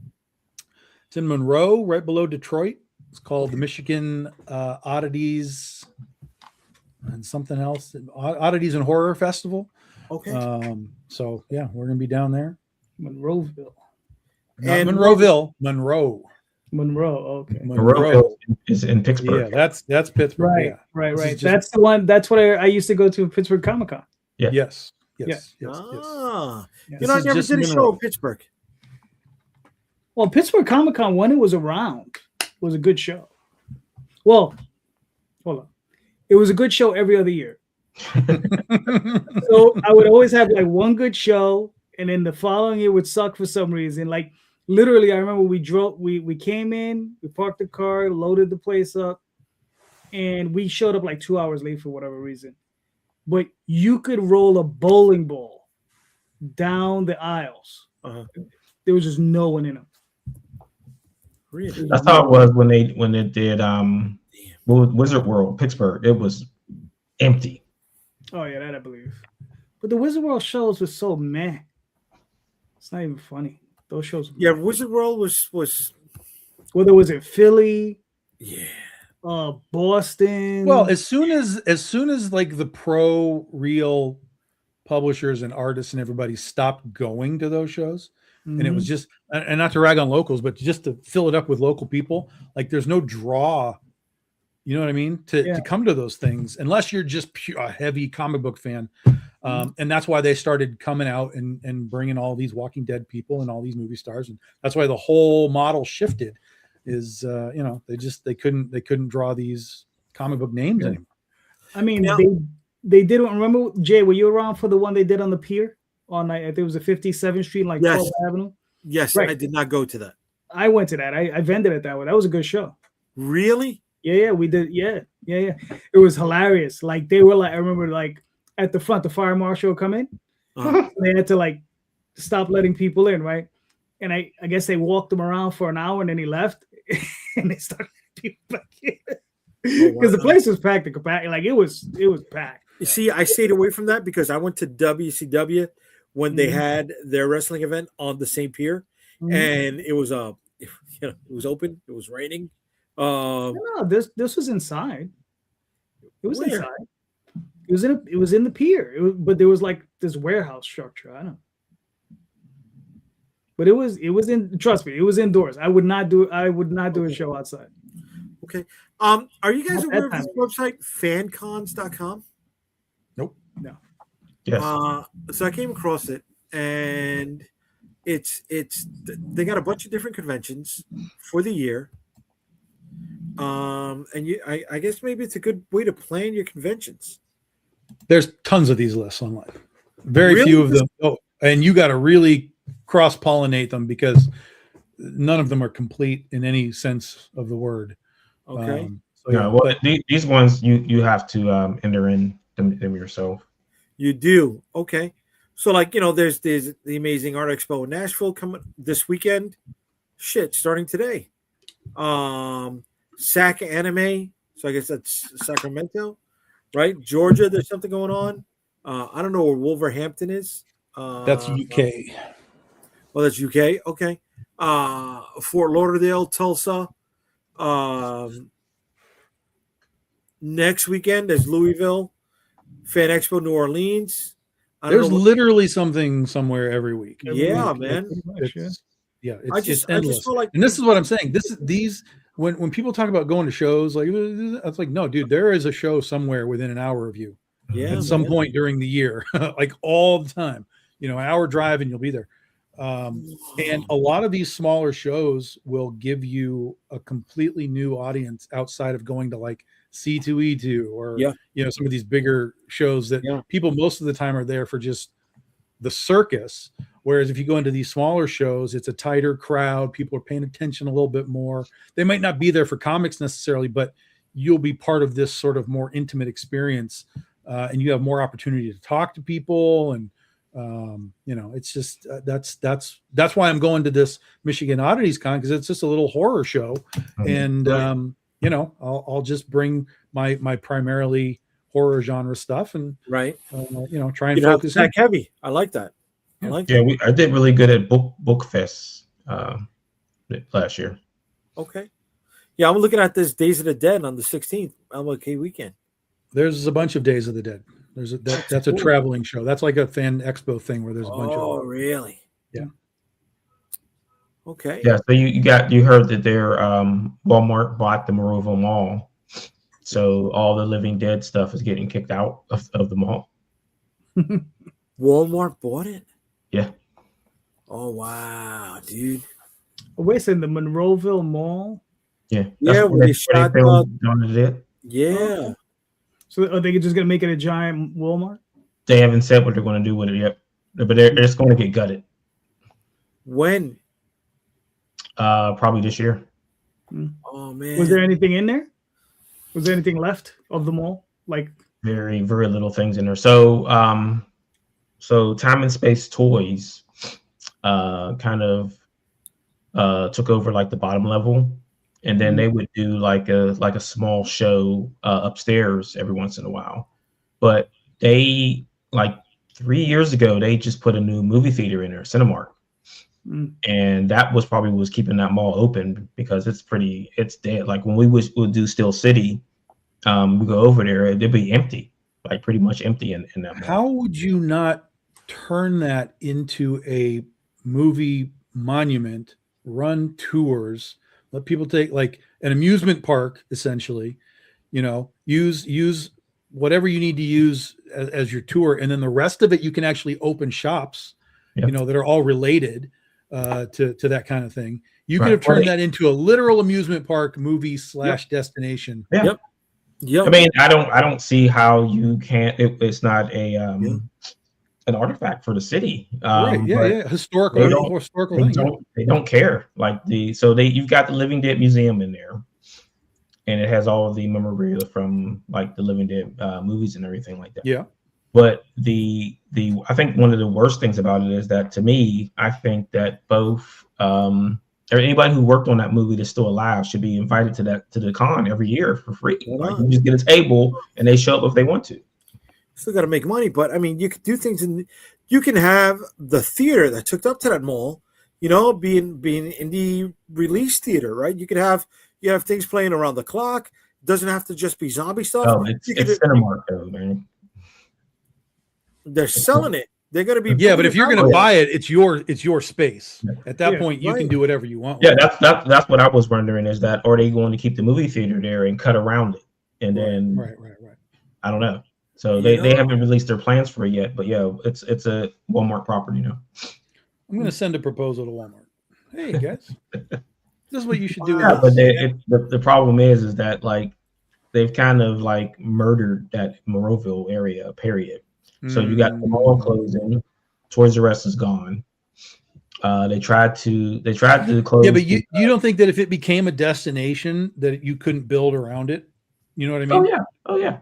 It's in Monroe, right below Detroit. It's called the Michigan Oddities and something else. Oddities and Horror Festival. Okay. So yeah, we're gonna be down there. Monroeville. Not Monroeville. Monroe. Okay. Monroe is in Pittsburgh. Yeah, that's Pittsburgh. Right, yeah. right. That's the one. That's what I used to go to Pittsburgh Comic-Con. Yeah. Yes. Yes. You know, I never did a show in Pittsburgh. Well, Pittsburgh Comic-Con, when it was around, was a good show. Well, hold on. It was a good show every other year. So I would always have like one good show, and then the following year would suck for some reason. Like literally, I remember we came in, we parked the car, loaded the place up, and we showed up like 2 hours late for whatever reason. But you could roll a bowling ball down the aisles. There was just no one in them. Really? That's how it was when they did Wizard World Pittsburgh. It was empty. Oh yeah, that I believe. But the Wizard World shows were so meh. It's not even funny. Those shows. Yeah, Wizard World was. Whether was it Philly? Yeah. Boston. Well, as soon as like the pro real publishers and artists and everybody stopped going to those shows, and it was just, and not to rag on locals, but just to fill it up with local people. Like there's no draw, you know what I mean, to come to those things unless you're just a heavy comic book fan. And that's why they started coming out and bringing all these Walking Dead people and all these movie stars, and that's why the whole model shifted. Is they couldn't draw these comic book names anymore. I mean, they did. Remember, Jay, were you around for the one they did on the pier on I think it was a 57th Street, like 12th Avenue? Yes, right. I did not go to that. I went to that. I vended it that way. That was a good show. Really? Yeah, we did. Yeah. It was hilarious. Like they were like, I remember like at the front, the fire marshal would come in. They had to like stop letting people in, right? And I guess they walked him around for an hour and then he left, and they started letting people back in because the place was packed to capacity. Like it was packed. You see, I stayed away from that because I went to WCW when they had their wrestling event on the same pier, and it was it was open. It was raining. No, this was inside. It was inside. It was in the pier. But there was like this warehouse structure. I don't know. But it was in. Trust me, it was indoors. I would not do a show outside. Okay. Are you guys aware of this website, fancons.com? Nope. No. Yes. So I came across it, and it's they got a bunch of different conventions for the year. And I guess maybe it's a good way to plan your conventions. There's tons of these lists online. Very few of them. Oh, and you got to really cross-pollinate them because none of them are complete in any sense of the word. Okay. These ones you have to enter in them yourself. You do. Okay. So like, there's the Amazing Art Expo in Nashville coming this weekend. Starting today. SAC Anime. So I guess that's Sacramento, right? Georgia, there's something going on. I don't know where Wolverhampton is. That's UK. Well, that's UK. Okay. Fort Lauderdale, Tulsa. Next weekend there's Louisville, Fan Expo, New Orleans. There's literally something somewhere every week. Man. It's endless. And this is what I'm saying. These when people talk about going to shows, like it's like, no, dude, there is a show somewhere within an hour of you. At some point during the year, like all the time. An hour drive and you'll be there. And a lot of these smaller shows will give you a completely new audience outside of going to like C2E2 or some of these bigger shows that people most of the time are there for just the circus. Whereas if you go into these smaller shows, it's a tighter crowd. People are paying attention a little bit more. They might not be there for comics necessarily, but you'll be part of this sort of more intimate experience, and you have more opportunity to talk to people. And it's just that's why I'm going to this Michigan Oddities Con, because it's just a little horror show, and I'll just bring my primarily horror genre stuff and try and focus. Tech heavy. I like that. I did really good at Book Fest last year. Okay. Yeah, I'm looking at this Days of the Dead on the 16th, MLK weekend. There's a bunch of Days of the Dead. That's a traveling show. That's like a fan expo thing where there's a bunch of. Oh, really? Yeah. Okay. Yeah. So you heard that their Walmart bought the Monroeville Mall, so all the Living Dead stuff is getting kicked out of the mall. Walmart bought it? Yeah. Oh wow, dude. Wait a second, the Monroeville Mall? Yeah. Yeah, when they shot it. Yeah. So are they just gonna make it a giant Walmart? They haven't said what they're going to do with it yet, but they're just going to get gutted. When? Probably this year. Oh man. Was there anything in there? Was there anything left of the mall? Like very, very little things in there. So Time and Space Toys kind of took over like the bottom level, and then they would do like a small show upstairs every once in a while. But they, like 3 years ago, they just put a new movie theater in there, Cinemark. And that was probably what was keeping that mall open, because it's dead. Like when we would do Steel City, we go over there, it'd be empty, like pretty much empty in that mall. How would you not turn that into a movie monument, run tours, let people take like an amusement park, essentially, use whatever you need to use as your tour. And then the rest of it, you can actually open shops, that are all related to that kind of thing. You could have turned that into a literal amusement park movie / destination. Yeah. Yep. Yeah. I mean, I don't see how you can't. It's not a an artifact for the city. Right. Yeah. But Yeah. Historical thing. They don't care. Like you've got the Living Dead Museum in there, and it has all of the memorabilia from like the Living Dead movies and everything like that. Yeah. But I think one of the worst things about it is that, to me, I think that both or anybody who worked on that movie that's still alive should be invited to the con every year for free. Like, you just get a table and they show up if they want to. Still got to make money, but I mean, you could do things, and you can have the theater that's hooked up to that mall, being indie release theater, right? You have things playing around the clock. It doesn't have to just be zombie stuff. Oh, it's Cinemark though, man. They're selling it. They're going to be but if you're going to buy it, it's your space. At that point, you can do whatever you want. Yeah, that's what I was wondering, is that, are they going to keep the movie theater there and cut around it, and then right. I don't know. So they haven't released their plans for it yet, but yeah, it's a Walmart property now. I'm going to send a proposal to Walmart. Hey guys, this is what you should do. Yeah, but the problem is that, like, they've kind of like murdered that Monroeville area, period. So you got the mall closing, Toys R Us is gone. They tried to close. Yeah, but you don't think that if it became a destination that you couldn't build around it? You know what I mean? Oh yeah.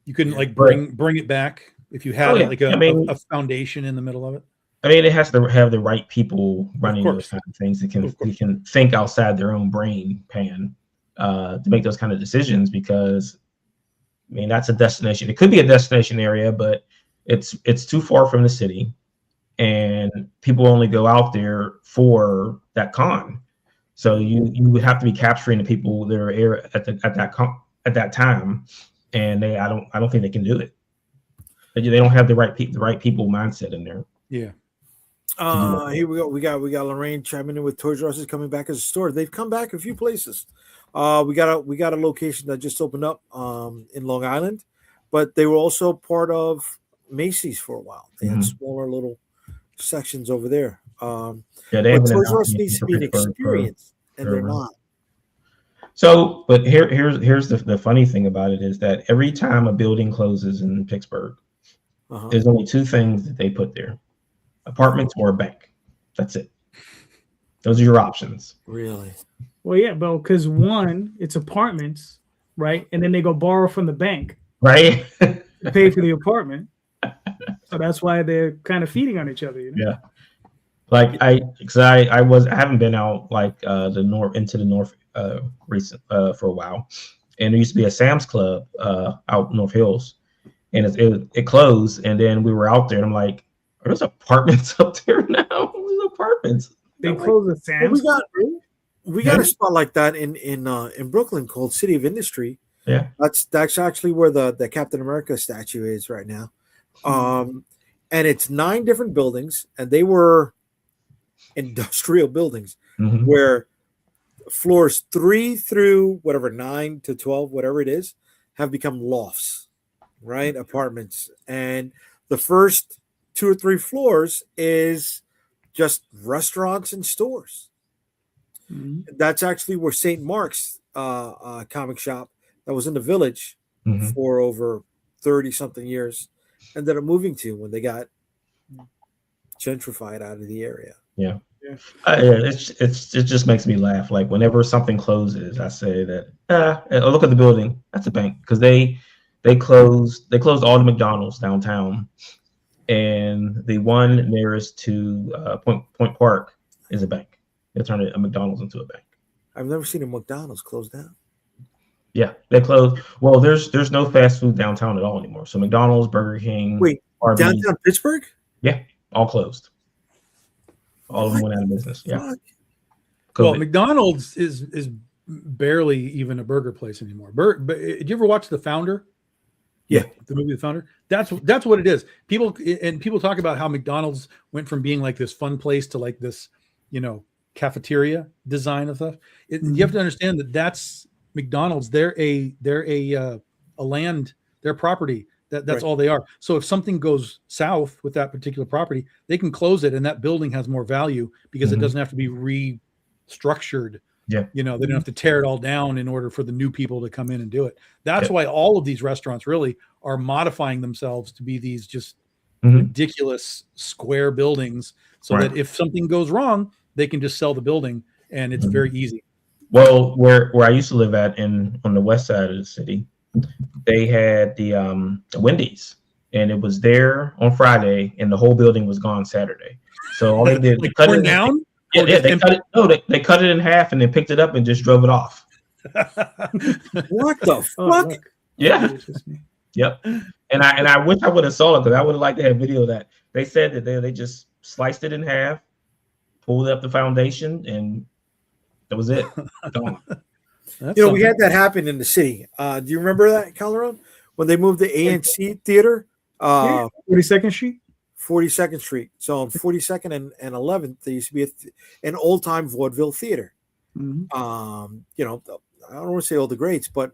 You couldn't like bring it back if you had a foundation in the middle of it. I mean, it has to have the right people running those kind of things that can think outside their own brain pan to make those kind of decisions, because I mean, that's a destination. It could be a destination area, but it's too far from the city, and people only go out there for that con. So you would have to be capturing the people that are at that time, and I don't think they can do it. They don't have the right people mindset in there. Yeah. Here we go. We got Lorraine chiming in with Toys R Us is coming back as a store. They've come back a few places. We got a location that just opened up in Long Island, but they were also part of Macy's for a while. They had smaller little sections over there. But Toys R Us needs to be an experience, and they're not. So, but here's the funny thing about it, is that every time a building closes in Pittsburgh, there's only two things that they put there: apartments or a bank. That's it. Those are your options. Really? Well, yeah, but because one, it's apartments, right? And then they go borrow from the bank, right? To pay for the apartment. So that's why they're kind of feeding on each other. Yeah. Like I haven't been out like into the north recent for a while, and there used to be a Sam's Club out North Hills, and it closed, and then we were out there, and I'm like, are those apartments up there now? There's apartments. They closed the Sam's. We got a spot like that in Brooklyn called City of Industry. Yeah, that's actually where the Captain America statue is right now. And it's 9 different buildings, and they were industrial buildings where floors 3 through whatever 9 to 12, whatever it is, have become lofts, right? Apartments. And the first 2 or 3 floors is just restaurants and stores. That's actually where St. Mark's comic shop that was in the Village for over 30 something years ended up moving to when they got gentrified out of the area. Yeah. It just makes me laugh. Like, whenever something closes, I say that look at the building, that's a bank, because they closed all the McDonald's downtown, and the one nearest to Point Park is a bank. They turned a McDonald's into a bank. I've never seen a McDonald's close down. Yeah, they closed. Well, there's no fast food downtown at all anymore. So McDonald's, Burger King. Wait, Arby's, downtown Pittsburgh? Yeah, all closed. All of them went out of business. Yeah. Well, McDonald's is barely even a burger place anymore. But did you ever watch The Founder? Yeah, the movie The Founder. That's what it is. People talk about how McDonald's went from being like this fun place to like this, cafeteria design of stuff. You have to understand that that's McDonald's. They're a land, their property. That's right. All they are. So if something goes south with that particular property, they can close it, and that building has more value because it doesn't have to be restructured Yeah. You know, they don't have to tear it all down in order for the new people to come in and do it. That's why all of these restaurants really are modifying themselves to be these just ridiculous square buildings so that if something goes wrong, they can just sell the building and it's very easy. Well, where I used to live at on the west side of the city, they had the Wendy's, and it was there on Friday, and the whole building was gone Saturday. So all they did was cut it down. Yeah, they cut it. No, they cut it in half and then picked it up and just drove it off. What the fuck? Yeah. Yep. And I wish I would have saw it because I would have liked to have video of that. They said that they just sliced it in half, pulled up the foundation, and that was it. Gone. We had that happen in the city. Do you remember that, Calderon? When they moved the ANC Theater? 42nd Street? 42nd Street. So on 42nd and 11th, there used to be an old-time vaudeville theater. I don't want to say all the greats, but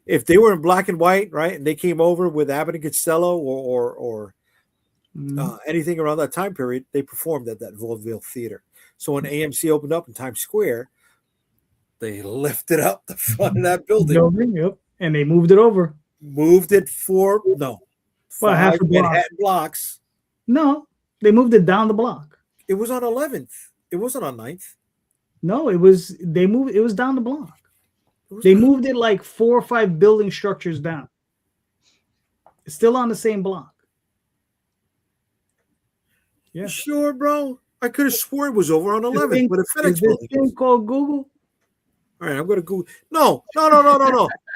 if they were in black and white, right, and they came over with Abbott and Costello or anything around that time period, they performed at that vaudeville theater. So when AMC opened up in Times Square, they lifted up the front of that building. And they moved it over. Moved it half a block. Manhattan blocks. No, they moved it down the block. It was on 11th. It wasn't on 9th. No, it was down the block. They moved it like 4 or 5 building structures down. It's still on the same block. Yeah. Sure, bro. I could have swore it was over on 11th, but a FedEx building. Thing called Google. All right, I'm gonna Google. No.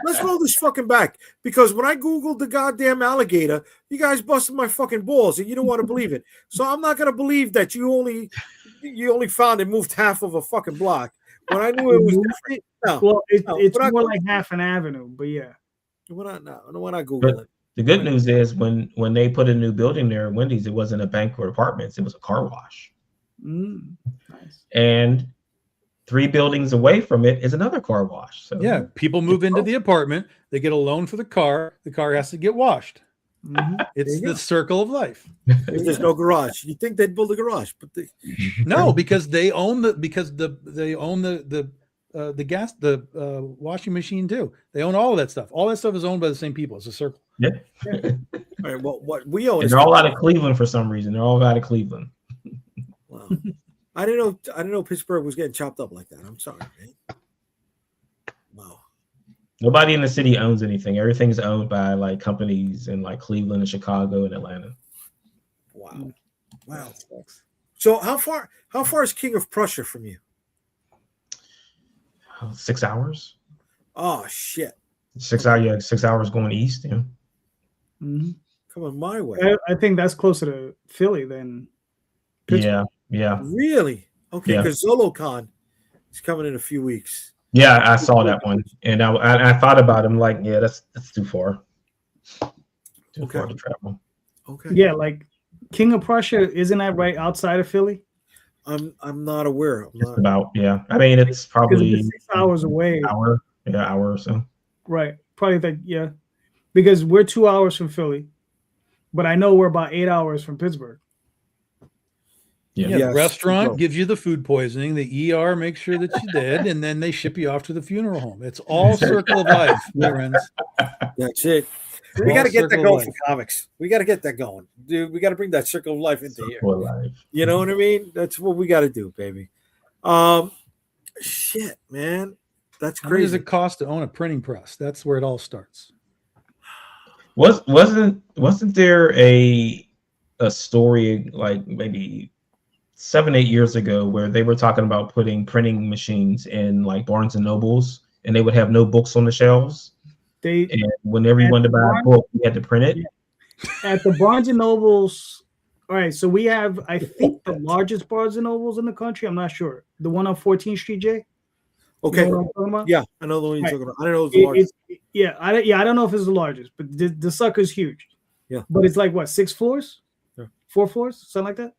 Let's roll this fucking back because when I Googled the goddamn alligator, you guys busted my fucking balls, and you don't want to believe it. So I'm not gonna believe that you only found it moved half of a fucking block when I knew it was different. No, it's more like half an avenue, but yeah. When I Google it. The good news is when they put a new building there at Wendy's, it wasn't a bank or apartments; it was a car wash. Nice. And 3 buildings away from it is another car wash. So yeah, people move into the apartment, they get a loan for the car has to get washed. It's the circle of life. There's no garage. You think they'd build a garage, but no, because they own the gas, the washing machine too. They own all of that stuff. All that stuff is owned by the same people. It's a circle. Yeah. All right. Well, what we own. And they're all out of Cleveland for some reason. They're all out of Cleveland. Wow. I didn't know Pittsburgh was getting chopped up like that. I'm sorry, man. Wow. Nobody in the city owns anything. Everything's owned by like companies in like Cleveland and Chicago and Atlanta. Wow. So how far is King of Prussia from you? 6 hours. Oh shit. 6 hours. Yeah, 6 hours going east. Yeah. Coming my way. I think that's closer to Philly than Pittsburgh. Yeah. Really? Okay, because ZoloCon is coming in a few weeks. Yeah, I saw that one, and I thought about him. Like, yeah, that's too far. Too far to travel. Okay. Yeah, like King of Prussia, isn't that right outside of Philly? I'm not aware. About yeah. I mean, it's probably it's 6 hours away. Hour or so. Right. Probably because we're 2 hours from Philly, but I know we're about 8 hours from Pittsburgh. Yeah, the restaurant gives you the food poisoning. The ER makes sure that you're dead, and then they ship you off to the funeral home. It's all circle of life, my friends. That's it. We got to get that going for comics. We got to get that going, dude. We got to bring that circle of life into here. You know what I mean? That's what we got to do, baby. Shit, man, that's crazy. What does it cost to own a printing press? That's where it all starts. Wasn't there a story like maybe 7-8 years ago where they were talking about putting printing machines in like Barnes and Nobles, and they would have no books on the shelves. And whenever you wanted to buy a book, you had to print it. At the Barnes and Nobles, all right. So we have, I think, the largest Barnes and Nobles in the country. I'm not sure. The one on 14th Street, Jay. Okay. You know what I'm talking about? Yeah, I know the one you're talking about. I don't know if it's the largest. I don't know if it's the largest, but the sucker's huge. Yeah. But it's like what, 6 floors? Yeah. 4 floors, something like that.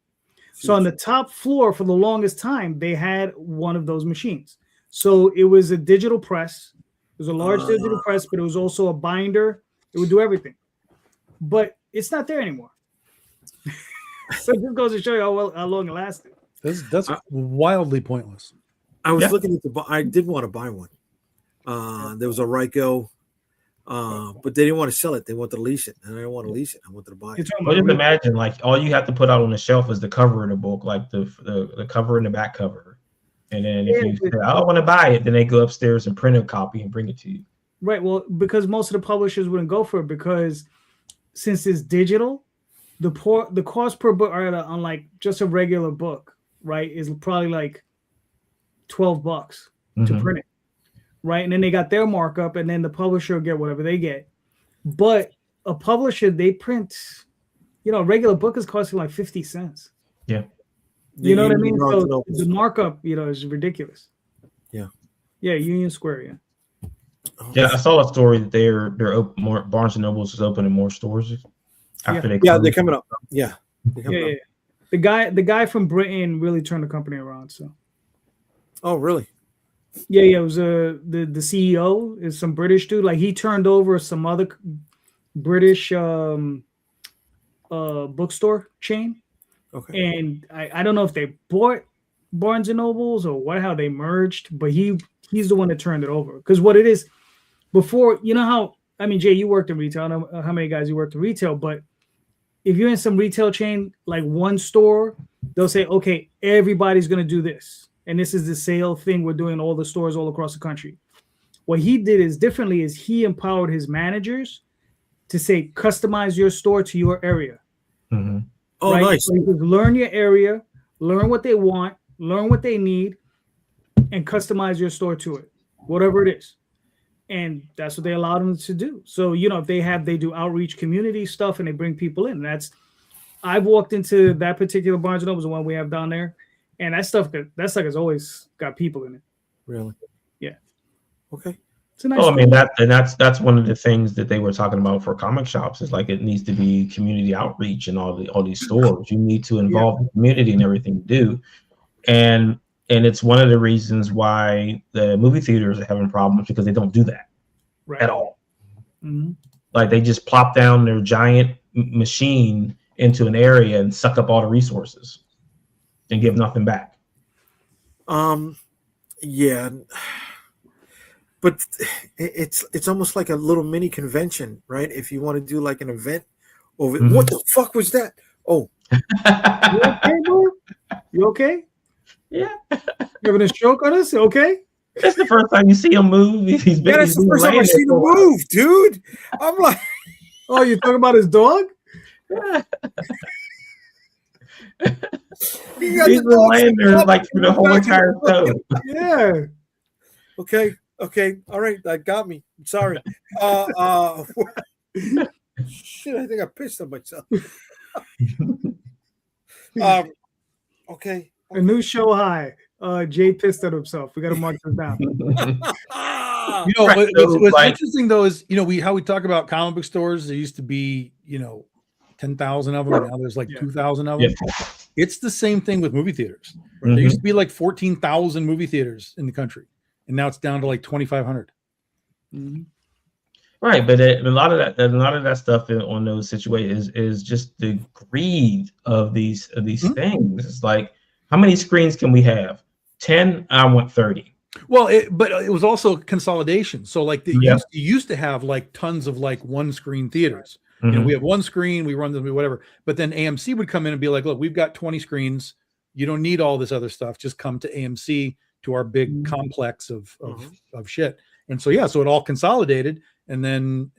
So on the top floor for the longest time, they had one of those machines. So it was a digital press. It was a large digital press, but it was also a binder. It would do everything. But it's not there anymore. So this goes to show you how long it lasted. That's wildly pointless. I was looking at I did want to buy one. There was a Ryko, but they didn't want to sell it. They wanted to lease it, and I didn't want to lease it. I wanted to buy it. Well, just imagine, like, all you have to put out on the shelf is the cover of the book, like the cover and the back cover. And then if you say, I don't want to buy it, then they go upstairs and print a copy and bring it to you. Right. Well, because most of the publishers wouldn't go for it, because since it's digital, the cost per book on like just a regular book, right, is probably like $12 to print it. Right. And then they got their markup, and then the publisher will get whatever they get. But a publisher, they print, a regular book is costing like 50 cents. Yeah. You know what I mean? So the markup, is ridiculous. Yeah. Yeah, Union Square, yeah. Yeah, I saw a story that they're more Barnes and Nobles is opening more stores after they. Yeah, they're coming up. Yeah. Yeah. The guy from Britain really turned the company around. So. Oh, really? Yeah. It was the CEO is some British dude. Like, he turned over some other British bookstore chain. Okay. And I don't know if they bought Barnes and Nobles or how they merged, but he's the one that turned it over. Because what it is, before, Jay, you worked in retail. I don't know how many guys you worked in retail, but if you're in some retail chain, like one store, they'll say, okay, everybody's going to do this. And this is the sale thing we're doing in all the stores all across the country. What he did is he empowered his managers to say, customize your store to your area. Mm-hmm. Oh, right? nice. So you learn your area, learn what they want, learn what they need, and customize your store to it, whatever it is. And that's what they allowed them to do. So, if they do outreach community stuff and they bring people in. I've walked into that particular Barnes & Noble, the one we have down there, and that stuff has always got people in it. Really? Yeah. Okay. It's a nice that's one of the things that they were talking about for comic shops, is like it needs to be community outreach in all these stores. You need to involve the community in everything you do. And it's one of the reasons why the movie theaters are having problems, because they don't do that at all. Mm-hmm. Like, they just plop down their giant machine into an area and suck up all the resources and give nothing back. Yeah. But it's almost like a little mini convention, right? If you want to do like an event over, what the fuck was that? Oh, you okay, bro? You okay? Yeah. You having a stroke on us? Okay. That's the first time you see him move. That's the first time I see him move, dude. I'm like, oh, you talking about his dog? Yeah. He's been laying there like for the whole entire show. Yeah. Okay. All right. That got me. I'm sorry. Shit, I think I pissed on myself. Okay. A new show high. Jay pissed at himself. We got to mark this down. What's interesting though is, how we talk about comic book stores. There used to be, 10,000 of them. Now there's like 2,000 of them. Yeah. It's the same thing with movie theaters. Right? There used to be like 14,000 movie theaters in the country, and now it's down to like 2,500. Mm-hmm. Right, but a lot of that stuff on those situations is just the greed of these things. It's like, how many screens can we have? 10. I want 30. Well, but it was also consolidation. So like you used to have like tons of like one screen theaters. We have one screen, we run them, whatever. But then AMC would come in and be like, look, we've got 20 screens. You don't need all this other stuff. Just come to AMC, to our big complex of shit. And so, so it all consolidated. And then,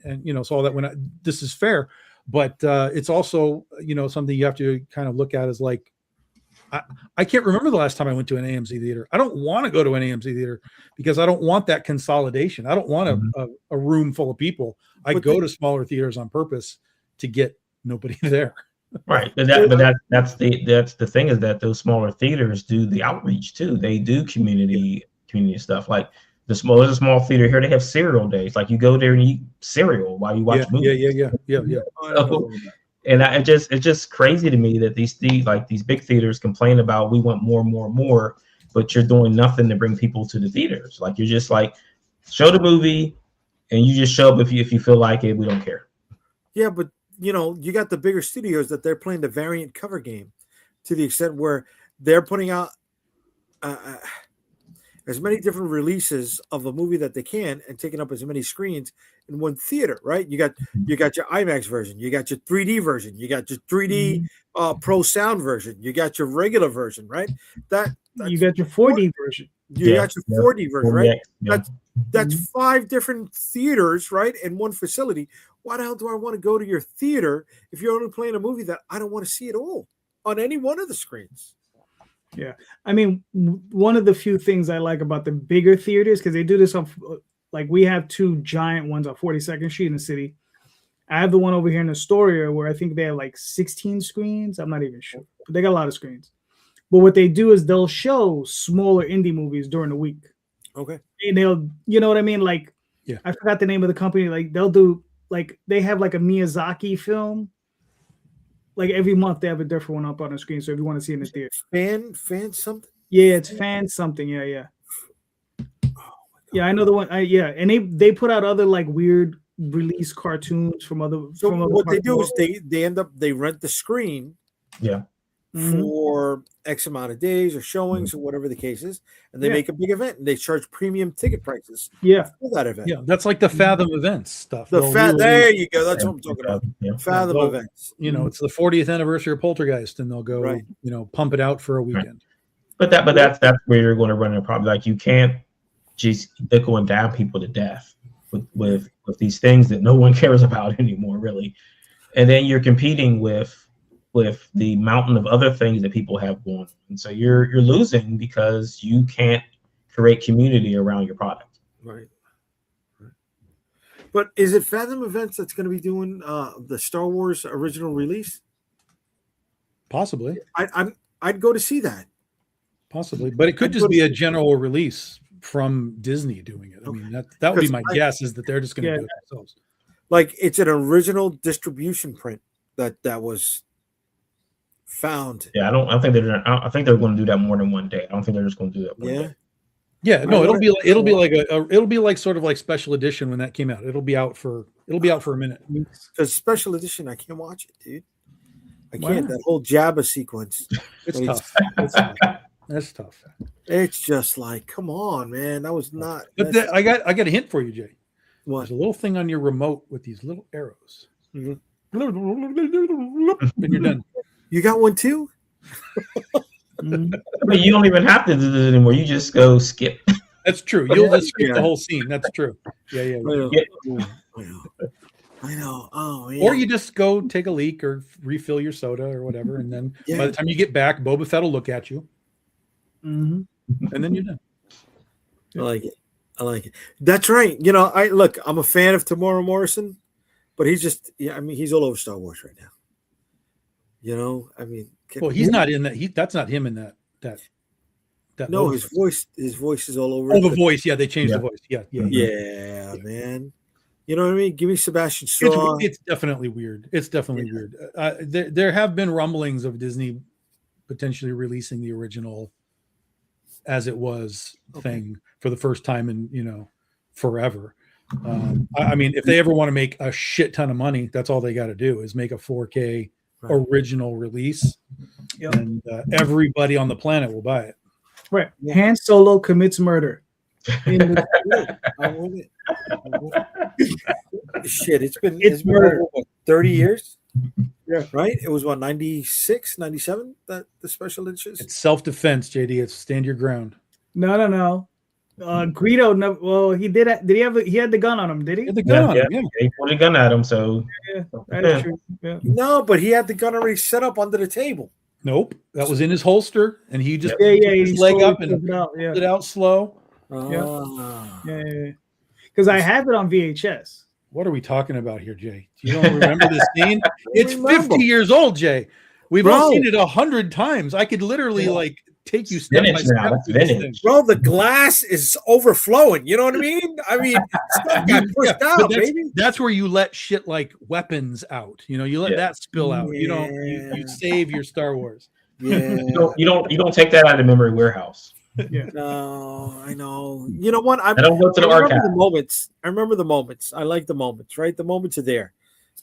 so all that went out. This is fair. But it's also, something you have to kind of look at as like, I can't remember the last time I went to an AMC theater. I don't want to go to an AMC theater because I don't want that consolidation. I don't want a room full of people. I go to smaller theaters on purpose to get nobody there. Right, but that's the thing, is that those smaller theaters do the outreach too. They do community stuff. Like there's a small theater here. They have cereal days. Like you go there and eat cereal while you watch movies. Yeah. And it's just crazy to me that these big theaters complain about, we want more, but you're doing nothing to bring people to the theaters. Like you're just like, show the movie, and you just show up if you feel like it. We don't care. Yeah, but you got the bigger studios that they're playing the variant cover game to the extent where they're putting out. as many different releases of a movie that they can and taking up as many screens in one theater, right? You got your IMAX version, you got your 3D version, you got your 3D Pro Sound version, you got your regular version, right? You got your 4D version. You got your 4D version, right? That's 5 different theaters, right, in one facility. Why the hell do I want to go to your theater if you're only playing a movie that I don't want to see at all on any one of the screens? Yeah, I mean, one of the few things I like about the bigger theaters, because they do this on, like, we have 2 giant ones on 42nd Street in the city. I have the one over here in Astoria where I think they have like 16 screens. I'm not even sure, but they got a lot of screens. But what they do is they'll show smaller indie movies during the week. Okay. And they'll, you know what I mean? Like, yeah, I forgot the name of the company. Like, they'll do, like, they have like a Miyazaki film. Like, every month they have a different one up on the screen. So if you want to see it in the theater. Fan something? Yeah, it's fan something. Yeah. Yeah, I know the one. And they put out other like weird release cartoons from other. So from other what they do is they rent the screen. Yeah. For X amount of days or showings or whatever the case is, and they make a big event and they charge premium ticket prices. For that event. Yeah, that's like the Fathom events stuff. There you go. That's what I'm talking about. Fathom events. You know, it's the 40th anniversary of Poltergeist, and they'll go, you know, pump it out for a weekend. But that's where you're going to run into a problem. Like, you can't just nickel and dime people to death with these things that no one cares about anymore, really. And then you're competing with the mountain of other things that people have going on. And so you're losing because you can't create community around your product. Right. But is it Fathom Events that's going to be doing the Star Wars original release? Possibly. I'd go to see that. Possibly, but it could just be a general release from Disney doing it. I mean, that would be my guess, is that they're just going to do it themselves. Like, it's an original distribution print that was found. Yeah, I think they're going to do that more than one day. I don't think they're just going to do that one day. Yeah, no, it'll be like sort of like special edition when that came out. It'll be out for a minute. Because special edition, I can't watch it, dude. I can't. That whole Jabba sequence. It's tough. That's tough. It's just like, come on, man. That was not. But I got a hint for you, Jay. What? There's a little thing on your remote with these little arrows. Mm-hmm. And you're done. You got one too? But you don't even have to do this anymore. You just go skip. That's true. You'll just skip the whole scene. That's true. Yeah. I know. Oh, yeah. Or you just go take a leak or refill your soda or whatever, and then by the time you get back, Boba Fett will look at you, and then you're done. I like it. That's right. You know, I'm a fan of Tamora Morrison, but he's just, he's all over Star Wars right now. You know, I mean, well, he's not in that. That's not him in that. No, his voice is all over. Oh, the voice. Yeah, they changed the voice. Yeah, man. You know what I mean? Give me Sebastian Shaw. It's definitely weird. Weird. There have been rumblings of Disney potentially releasing the original as it was thing for the first time in forever. I mean, if they ever want to make a shit ton of money, that's all they got to do is make a 4K original release, and everybody on the planet will buy it. Right. Han Solo commits murder. Shit, it's been over, 30 years. Yeah, right. It was 96, 97 that the special edition. It's self-defense, JD. It's stand your ground. No. Greedo. No, well, he did. He had the gun on him? Did he? He had the gun on him. Yeah, he put a gun at him. So that is true. Yeah. No, but he had the gun already set up under the table. Nope, that was in his holster, and he just put his leg up and pulled it out slow. Yeah. Because I have it on VHS. What are we talking about here, Jay? You don't remember this scene? It's 50 years old, Jay. We've all seen it 100 times. I could literally take you step by step through this thing. Bro, the glass is overflowing. You know what I mean? Stuff got pushed out, baby. That's where you let shit like weapons out. You let that spill out. You don't. You save your Star Wars. Yeah. You don't take that out of the memory warehouse. Yeah. No, I know. You know what? I don't go to the archive. I remember the moments. I like the moments, right? The moments are there.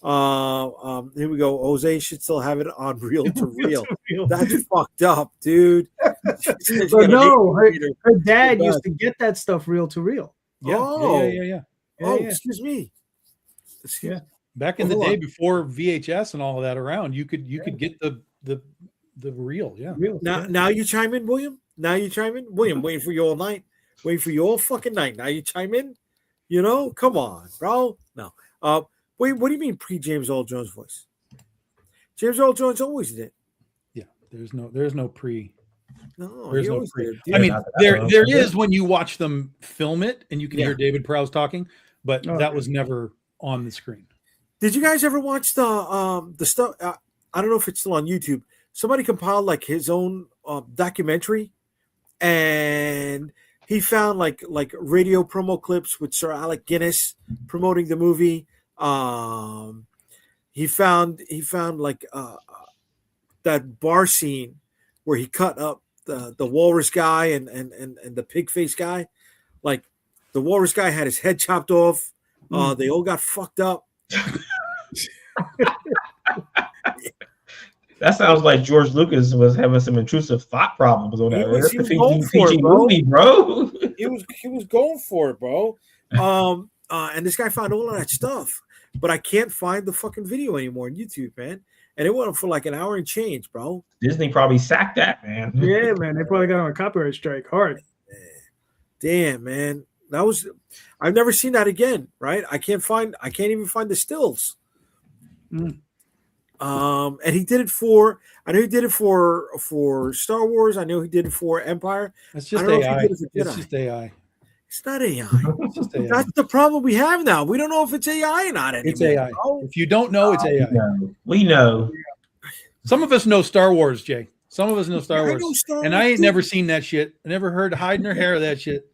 Here we go. Jose should still have it on reel to reel. That's fucked up, dude. But no, her dad used to get that stuff reel to reel. Yeah. Excuse me. Yeah. Back in the day before VHS and all of that around, you could get the reel. Yeah. Now you chime in, William. Now you chime in, William. Waiting for you all night. Waiting for you all fucking night. Now you chime in. You know, come on, bro. No. Wait, what do you mean pre-James Earl Jones voice? James Earl Jones always did. Yeah, there's no pre. No, there's no pre. Did. I mean, there is when you watch them film it and you can hear David Prowse talking, but that was never on the screen. Did you guys ever watch the stuff? I don't know if it's still on YouTube. Somebody compiled like his own documentary, and he found like radio promo clips with Sir Alec Guinness promoting the movie. He found like that bar scene where he cut up the walrus guy and the pig face guy. Like the walrus guy had his head chopped off. They all got fucked up. That sounds like George Lucas was having some intrusive thought problems on that. He was going for it, bro. Movie, bro. He was going for it, bro. And this guy found all of that stuff, but I can't find the fucking video anymore on YouTube, man. And it went up for like an hour and change, bro. Disney probably sacked that, man. Yeah, man. They probably got on a copyright strike hard. Damn, man. I've never seen that again, right? I can't even find the stills. And he did it for, I know he did it for Star Wars. I know he did it for Empire. It's just AI. It's just AI. It's not AI. It's just AI. That's the problem we have now. We don't know if it's AI or not anymore. It's AI. Bro. If you don't know, it's AI. We know. Some of us know Star Wars, Jay. Some of us know Star Wars. And I ain't never seen that shit. I never heard hide nor hair of that shit.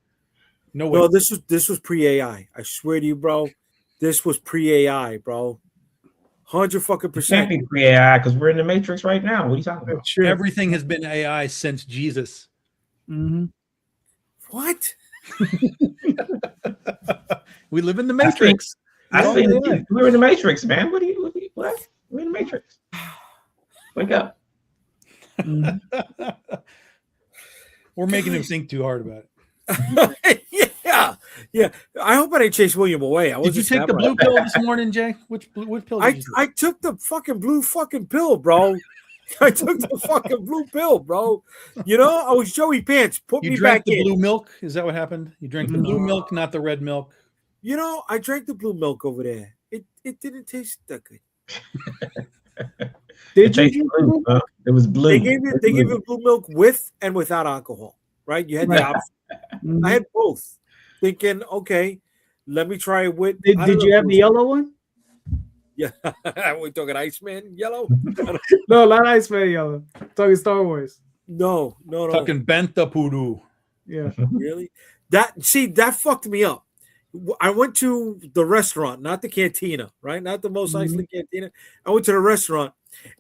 No way. No, this was pre-AI. I swear to you, bro. This was pre-AI, bro. 100% Can't be pre-AI because we're in the Matrix right now. What are you talking about? Sure. Everything has been AI since Jesus. Mm-hmm. What? We live in the Matrix. I think we're in the Matrix, man. What? We're in the Matrix. Wake up. We're making him think too hard about it. Yeah. I hope I didn't chase William away. Did you take the blue pill this morning, Jay? Which pill did you take? I took the fucking blue fucking pill, bro. I took the fucking blue pill, bro. You know, I was Joey Pants. Put me back in. You drank the blue milk? Is that what happened? You drank the blue milk, not the red milk? You know, I drank the blue milk over there. It didn't taste that good. Did you? It was blue. They gave you blue milk with and without alcohol, right? You had the option. I had both. Thinking, okay, let me try it with. Did you have the yellow one? Yeah, we're talking Iceman yellow. No, not Iceman yellow. I'm talking Star Wars. No. Talking Banta Puru. Yeah, really. That fucked me up. I went to the restaurant, not the cantina, right? Not the Mos Eisley cantina. I went to the restaurant,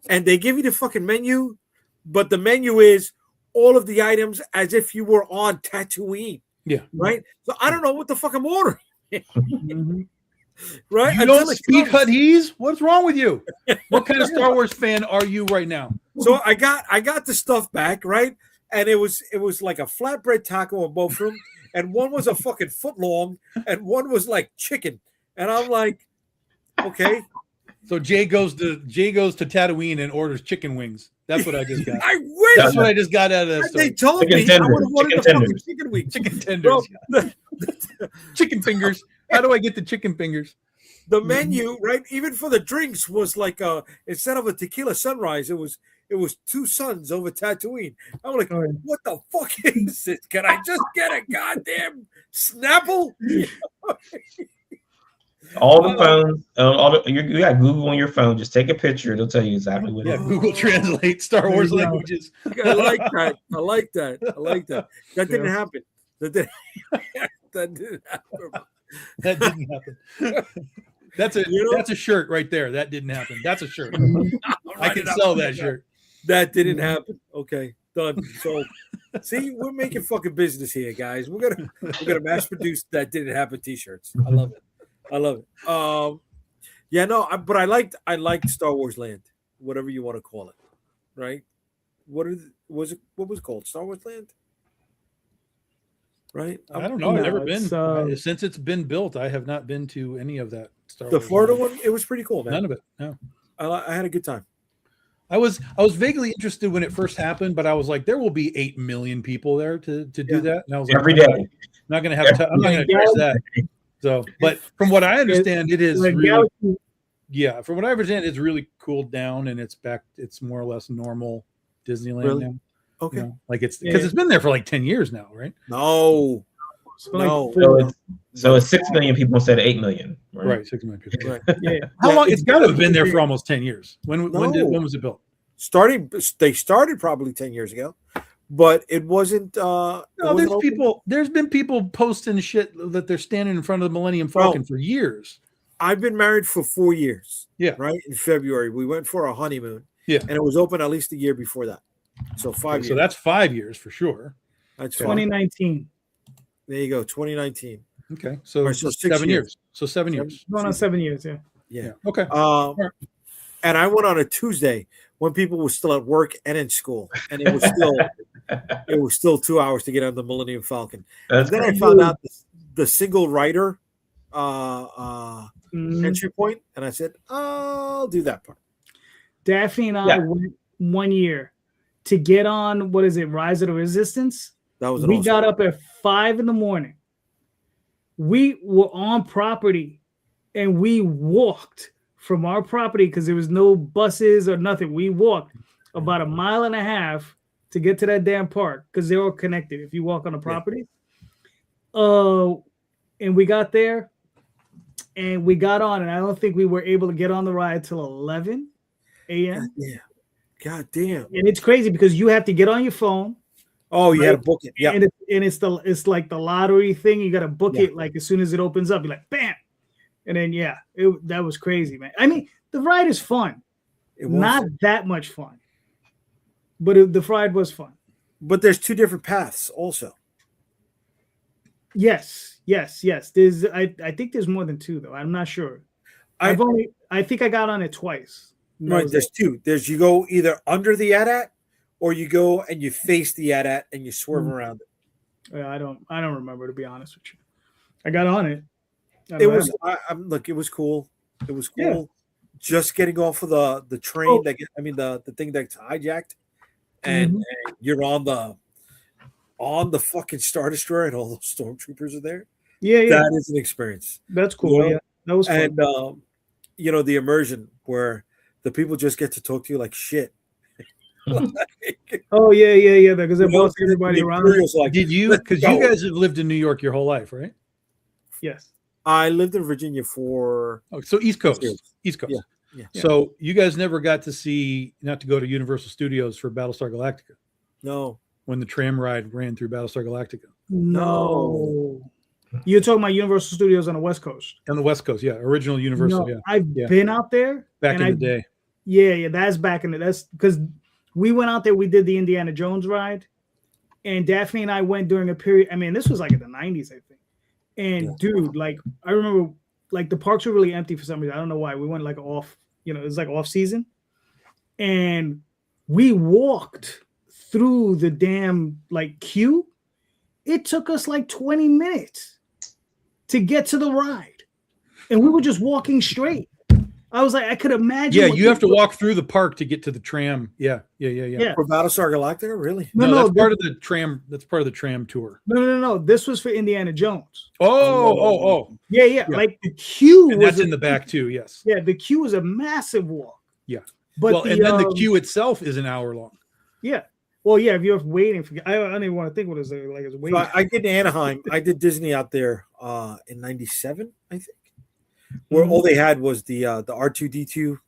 and they give you the fucking menu, but the menu is all of the items as if you were on Tatooine. Yeah. Right. So I don't know what the fuck I'm ordering. Right. You don't speak Hadith? What's wrong with you? What kind of Star Wars fan are you right now? So I got the stuff back, right? And it was like a flatbread taco on both of them, and one was a fucking foot long, and one was like chicken. And I'm like, okay. So Jay goes to Tatooine and orders chicken wings. That's what I just got. I wish. That's what I just got out of that story. They told me I would have wanted the fucking chicken wings. Chicken tenders. Chicken fingers. How do I get the chicken fingers? The menu, right? Even for the drinks was like instead of a tequila sunrise, it was two suns over Tatooine. I'm like, what the fuck is this? Can I just get a goddamn Snapple? All the phones, you got Google on your phone. Just take a picture; it'll tell you exactly what. Yeah, Google Translate Star Wars languages. I like that. That didn't happen. That didn't happen. That didn't happen. That's a shirt right there. That didn't happen. That's a shirt. I can sell that shirt. That didn't happen. Okay, done. So, see, we're making fucking business here, guys. We're gonna mass produce that didn't happen T-shirts. I love it. Yeah, no, but I liked Star Wars Land, whatever you want to call it, right? What was it called? Star Wars Land, right? I don't know. I've never been since it's been built. I have not been to any of that Star Wars. The Florida one, it was pretty cool, man. None of it. No, I had a good time. I was vaguely interested when it first happened, but I was like, there will be 8 million people there to do that, and I was like, every day. I'm not going to have. I'm not going to trust that. So, but from what I understand, it is really. Yeah, from what I understand, it's really cooled down and it's back. It's more or less normal Disneyland now. Okay, you know, like it's because it's been there for like 10 years now, right? No. So it's 6 million people instead of 8 million. Right, 6 million people. Right. Yeah. How long? It's got to have been there for almost 10 years. When was it built? They started probably 10 years ago, but it wasn't. No, there's been people posting shit that they're standing in front of the Millennium Falcon for years. I've been married for 4 years. Yeah. Right. In February, we went for a honeymoon. Yeah. And it was open at least a year before that. So 5 years. So that's 5 years for sure. That's 2019. There you go. 2019. Okay. So 7 years. So 7 years. Going on 7 years. Yeah. Yeah. Okay. And I went on a Tuesday when people were still at work and in school, and it was still 2 hours to get on the Millennium Falcon. And then I found out the single rider entry point, and I said, I'll do that part. Daphne and I went 1 year to get on, what is it, Rise of the Resistance? We got up at 5 a.m. We were on property and we walked from our property because there was no buses or nothing. We walked about 1.5 miles to get to that damn park because they're all connected if you walk on the property. And we got there and we got on, and I don't think we were able to get on the ride till 11 a.m. Yeah. God damn. And it's crazy because you have to get on your phone. Oh, you had to book it. Yeah. And it's like the lottery thing. You got to book it like as soon as it opens up. You're like, bam. And then that was crazy, man. I mean, the ride is fun. Not that much fun, but the ride was fun. But there's 2 different paths also. Yes. There's I think there's more than 2 though. I'm not sure. I think I got on it twice. Right, there's 2. There's you go either under the AT-AT or you go and you face the AT-AT and you swerve around it. I don't remember, to be honest with you. I got on it. It was look, it was cool. It was cool. Yeah. Just getting off of the train the thing that's hijacked, and you're on the fucking Star Destroyer and all those stormtroopers are there. Yeah. That is an experience. That's cool. You know? Yeah, that was fun. And the immersion where the people just get to talk to you like shit. Oh yeah. Because they're both everybody around. Did you? Because you guys have lived in New York your whole life, right? Yes. I lived in Virginia for. Oh, so East Coast. East Coast. Yeah. So you guys never got to go to Universal Studios for Battlestar Galactica? No. When the tram ride ran through Battlestar Galactica? No. You're talking about Universal Studios on the West Coast? On the West Coast, yeah. Original Universal, yeah. I've been out there. Back in the day. Yeah. That's back in the That's because we went out there, we did the Indiana Jones ride. And Daphne and I went during a period. I mean, this was like in the 90s, I think. And dude, like I remember like the parks were really empty for some reason. I don't know why. We went like off, it was like off season. And we walked through the damn like queue. It took us like 20 minutes to get to the ride. And we were just walking straight. I was like, I could imagine. Yeah, you have to walk through the park to get to the tram. Yeah. For Battlestar Galactica, really? No, that's part of the tram. That's part of the tram tour. No. This was for Indiana Jones. Oh. Yeah. Like the queue and that's in the back too. Yes. Yeah, the queue was a massive walk. Yeah. But and then the queue itself is an hour long. Yeah. Well, yeah, if you're waiting for, I don't even want to think what it was like. It's waiting. So I did Anaheim. I did Disney out there in '97, I think. Where all they had was the R2D2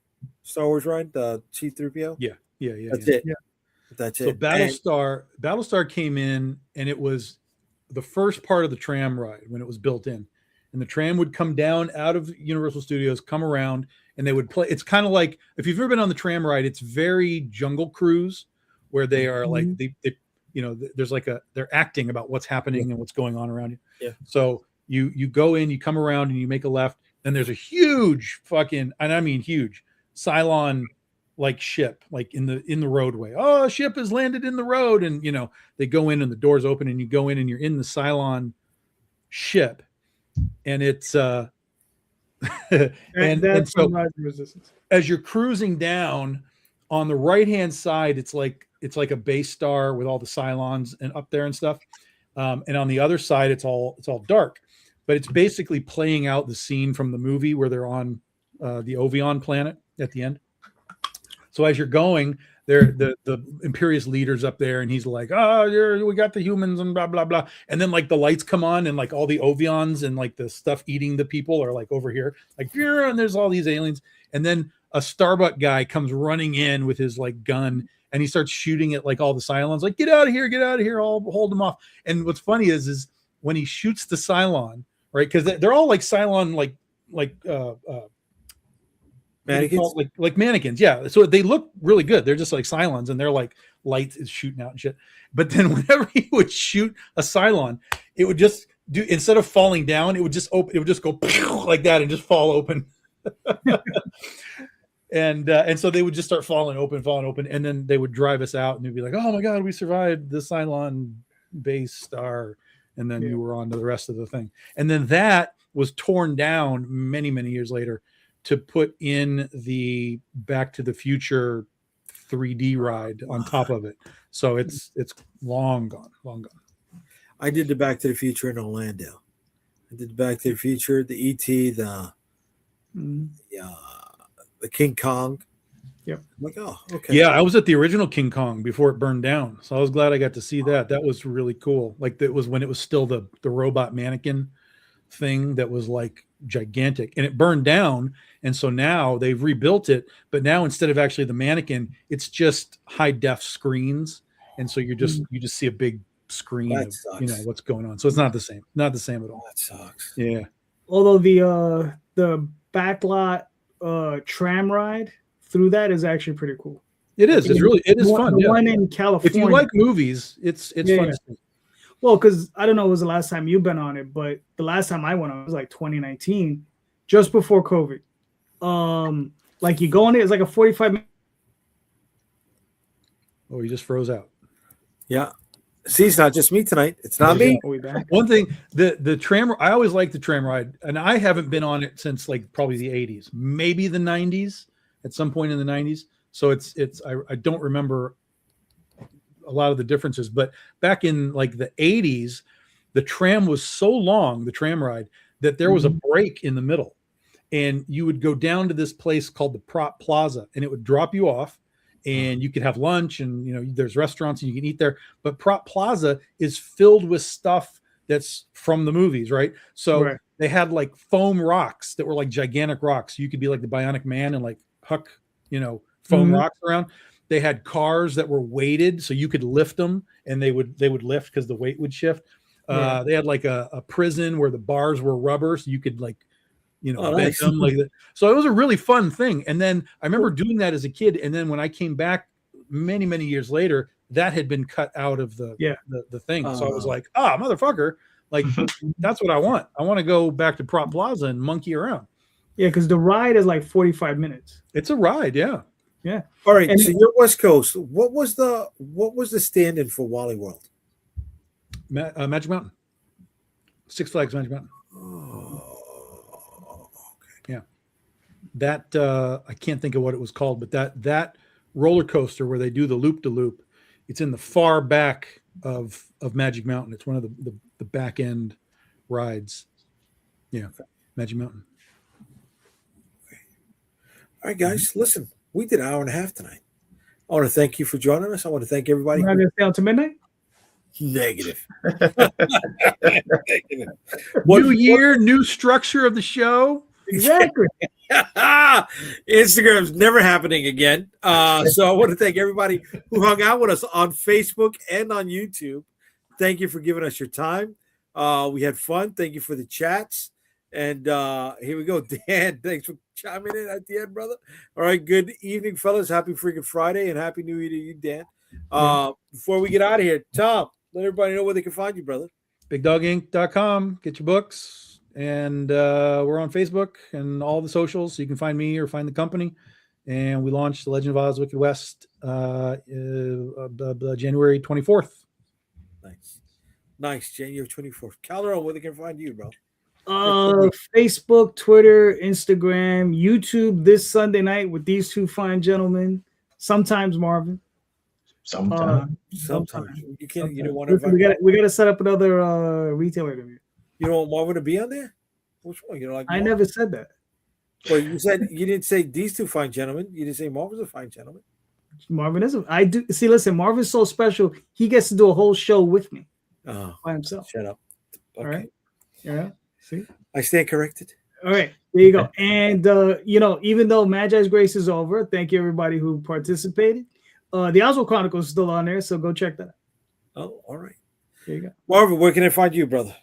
Star Wars ride, the C-3PO. Yeah. That's it. Yeah. That's it. So Battlestar came in, and it was the first part of the tram ride when it was built in, and the tram would come down out of Universal Studios, come around, and they would play. It's kind of like if you've ever been on the tram ride, it's very Jungle Cruise, where they are like there's like they're acting about what's happening and what's going on around you. Yeah. So you go in, you come around, and you make a left. and there's a huge fucking, and I mean huge, Cylon like ship, like in the roadway. Oh, a ship has landed in the road, and you know they go in and the doors open, and you go in and you're in the Cylon ship, and it's and so as you're cruising down on the right hand side, it's like a base star with all the Cylons and up there and stuff, and on the other side it's all dark, but it's basically playing out the scene from the movie where they're on the Ovion planet at the end. So as you're going there, the Imperious leader's up there, and he's like, "Oh, we got the humans and blah blah blah," and then like the lights come on, and like all the Ovions and like the stuff eating the people are like over here, like yeah, and there's all these aliens, and then a Starbuck guy comes running in with his like gun, and he starts shooting at like all the Cylons, like get out of here, I'll hold them off. And what's funny is when he shoots the Cylon, right? Because they're all like Cylon, like mannequins, like mannequins, yeah. So they look really good. They're just like Cylons, and they're like light is shooting out and shit. But then whenever he would shoot a Cylon, it would just do, instead of falling down, it would just open. It would just go like that and just fall open. And so they would just start falling open, and then they would drive us out, and they'd be like, "Oh my god, we survived the Cylon base star," and then you were on to the rest of the thing. And then that was torn down many years later to put in the Back to the Future 3D ride on top of it. So it's long gone. I did the Back to the Future in Orlando. I did the Back to the Future, the E.T., the King Kong. Yep. I'm like, oh, okay. Yeah, I was at the original King Kong before it burned down. So I was glad I got to see that. That was really cool. Like that was when it was still the robot mannequin thing that was like gigantic, and it burned down, and so now they've rebuilt it, but now instead of actually the mannequin, it's just high def screens, and so you just see a big screen of, you know, what's going on. So it's not the same at all. That sucks. Yeah, although the backlot tram ride through that is actually pretty cool. It is fun. The one in California, if you like movies, it's fun to see. Well, because I don't know, it was the last time you've been on it, but the last time I went on it was like 2019, just before COVID. Like you go on it, it's like a 45-minute. Oh, you just froze out. Yeah. See, it's not just me tonight. It's not me. One thing, the tram, I always liked the tram ride, and I haven't been on it since like probably the 80s, maybe the 90s, at some point in the 90s. So I don't remember a lot of the differences, but back in like the 80s, the tram was so long, the tram ride, that there was a break in the middle, and you would go down to this place called the Prop Plaza, and it would drop you off, and you could have lunch, and you know there's restaurants and you can eat there, but Prop Plaza is filled with stuff that's from the movies, right? So they had like foam rocks that were like gigantic rocks. You could be like the Bionic Man and like huck, you know, foam rocks around. They had cars that were weighted, so you could lift them, and they would lift because the weight would shift. They had like a prison where the bars were rubber, so you could like, you know, bend them like that. So it was a really fun thing. And then I remember doing that as a kid. And then when I came back many years later, that had been cut out of the thing. So I was like, motherfucker, like that's what I want. I want to go back to Prop Plaza and monkey around. Yeah, because the ride is like 45 minutes. It's a ride, yeah. Yeah. All right. And so you're West Coast. What was the stand-in for Wally World? Magic Mountain. Six Flags Magic Mountain. Oh, okay. Yeah. That I can't think of what it was called, but that roller coaster where they do the loop-de-loop, it's in the far back of Magic Mountain. It's one of the back end rides. Yeah. Magic Mountain. Okay. All right, guys, listen. We did an hour and a half tonight. I want to thank you for joining us. I want to thank everybody. We're not going to stay on to midnight? Negative. New year, new structure of the show. Exactly. Instagram's never happening again. So I want to thank everybody who hung out with us on Facebook and on YouTube. Thank you for giving us your time. We had fun. Thank you for the chats. And here we go. Dan, thanks for chiming in at the end, brother. All right. Good evening, fellas. Happy freaking Friday and Happy New Year to you, Dan. Before we get out of here, Tom, let everybody know where they can find you, brother. BigDogInc.com. Get your books. and we're on Facebook and all the socials, so you can find me or find the company. And we launched The Legend of Oz Wicked West January 24th. Nice. January 24th. Calderon, where they can find you, bro? Facebook, Twitter, Instagram, YouTube this Sunday night with these two fine gentlemen. Sometimes Marvin. Sometimes. You can't. You don't want to. We got to set up another retailer interview. You don't want Marvin to be on there? Which one? You know, like I never said that. Well, you said you didn't say these two fine gentlemen. You didn't say Marvin's a fine gentleman. Marvin is. I do see. Listen, Marvin's so special. He gets to do a whole show with me by himself. Shut up. Okay. All right. Yeah. See, I stand corrected. All right, there you go. And even though Magi's Grace is over, thank you everybody who participated. The Oswald Chronicles is still on there, so go check that out. Oh, all right. There you go. Marvin, where can I find you, brother?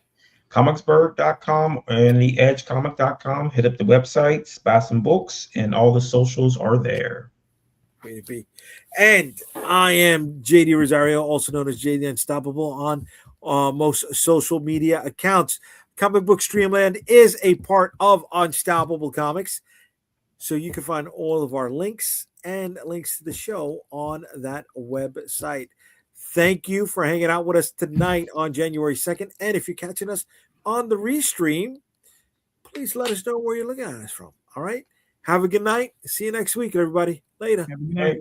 Comicsburg.com and theedgecomic.com. Hit up the websites, buy some books, and all the socials are there. Way to be. And I am JayDee Rosario, also known as JayDee Unstoppable on most social media accounts. Comic Book Streamland is a part of Unstoppable Comics, so you can find all of our links and links to the show on that website. Thank you for hanging out with us tonight on January 2nd. And if you're catching us on the restream, please let us know where you're looking at us from. All right. Have a good night. See you next week, everybody. Later. Have a good night.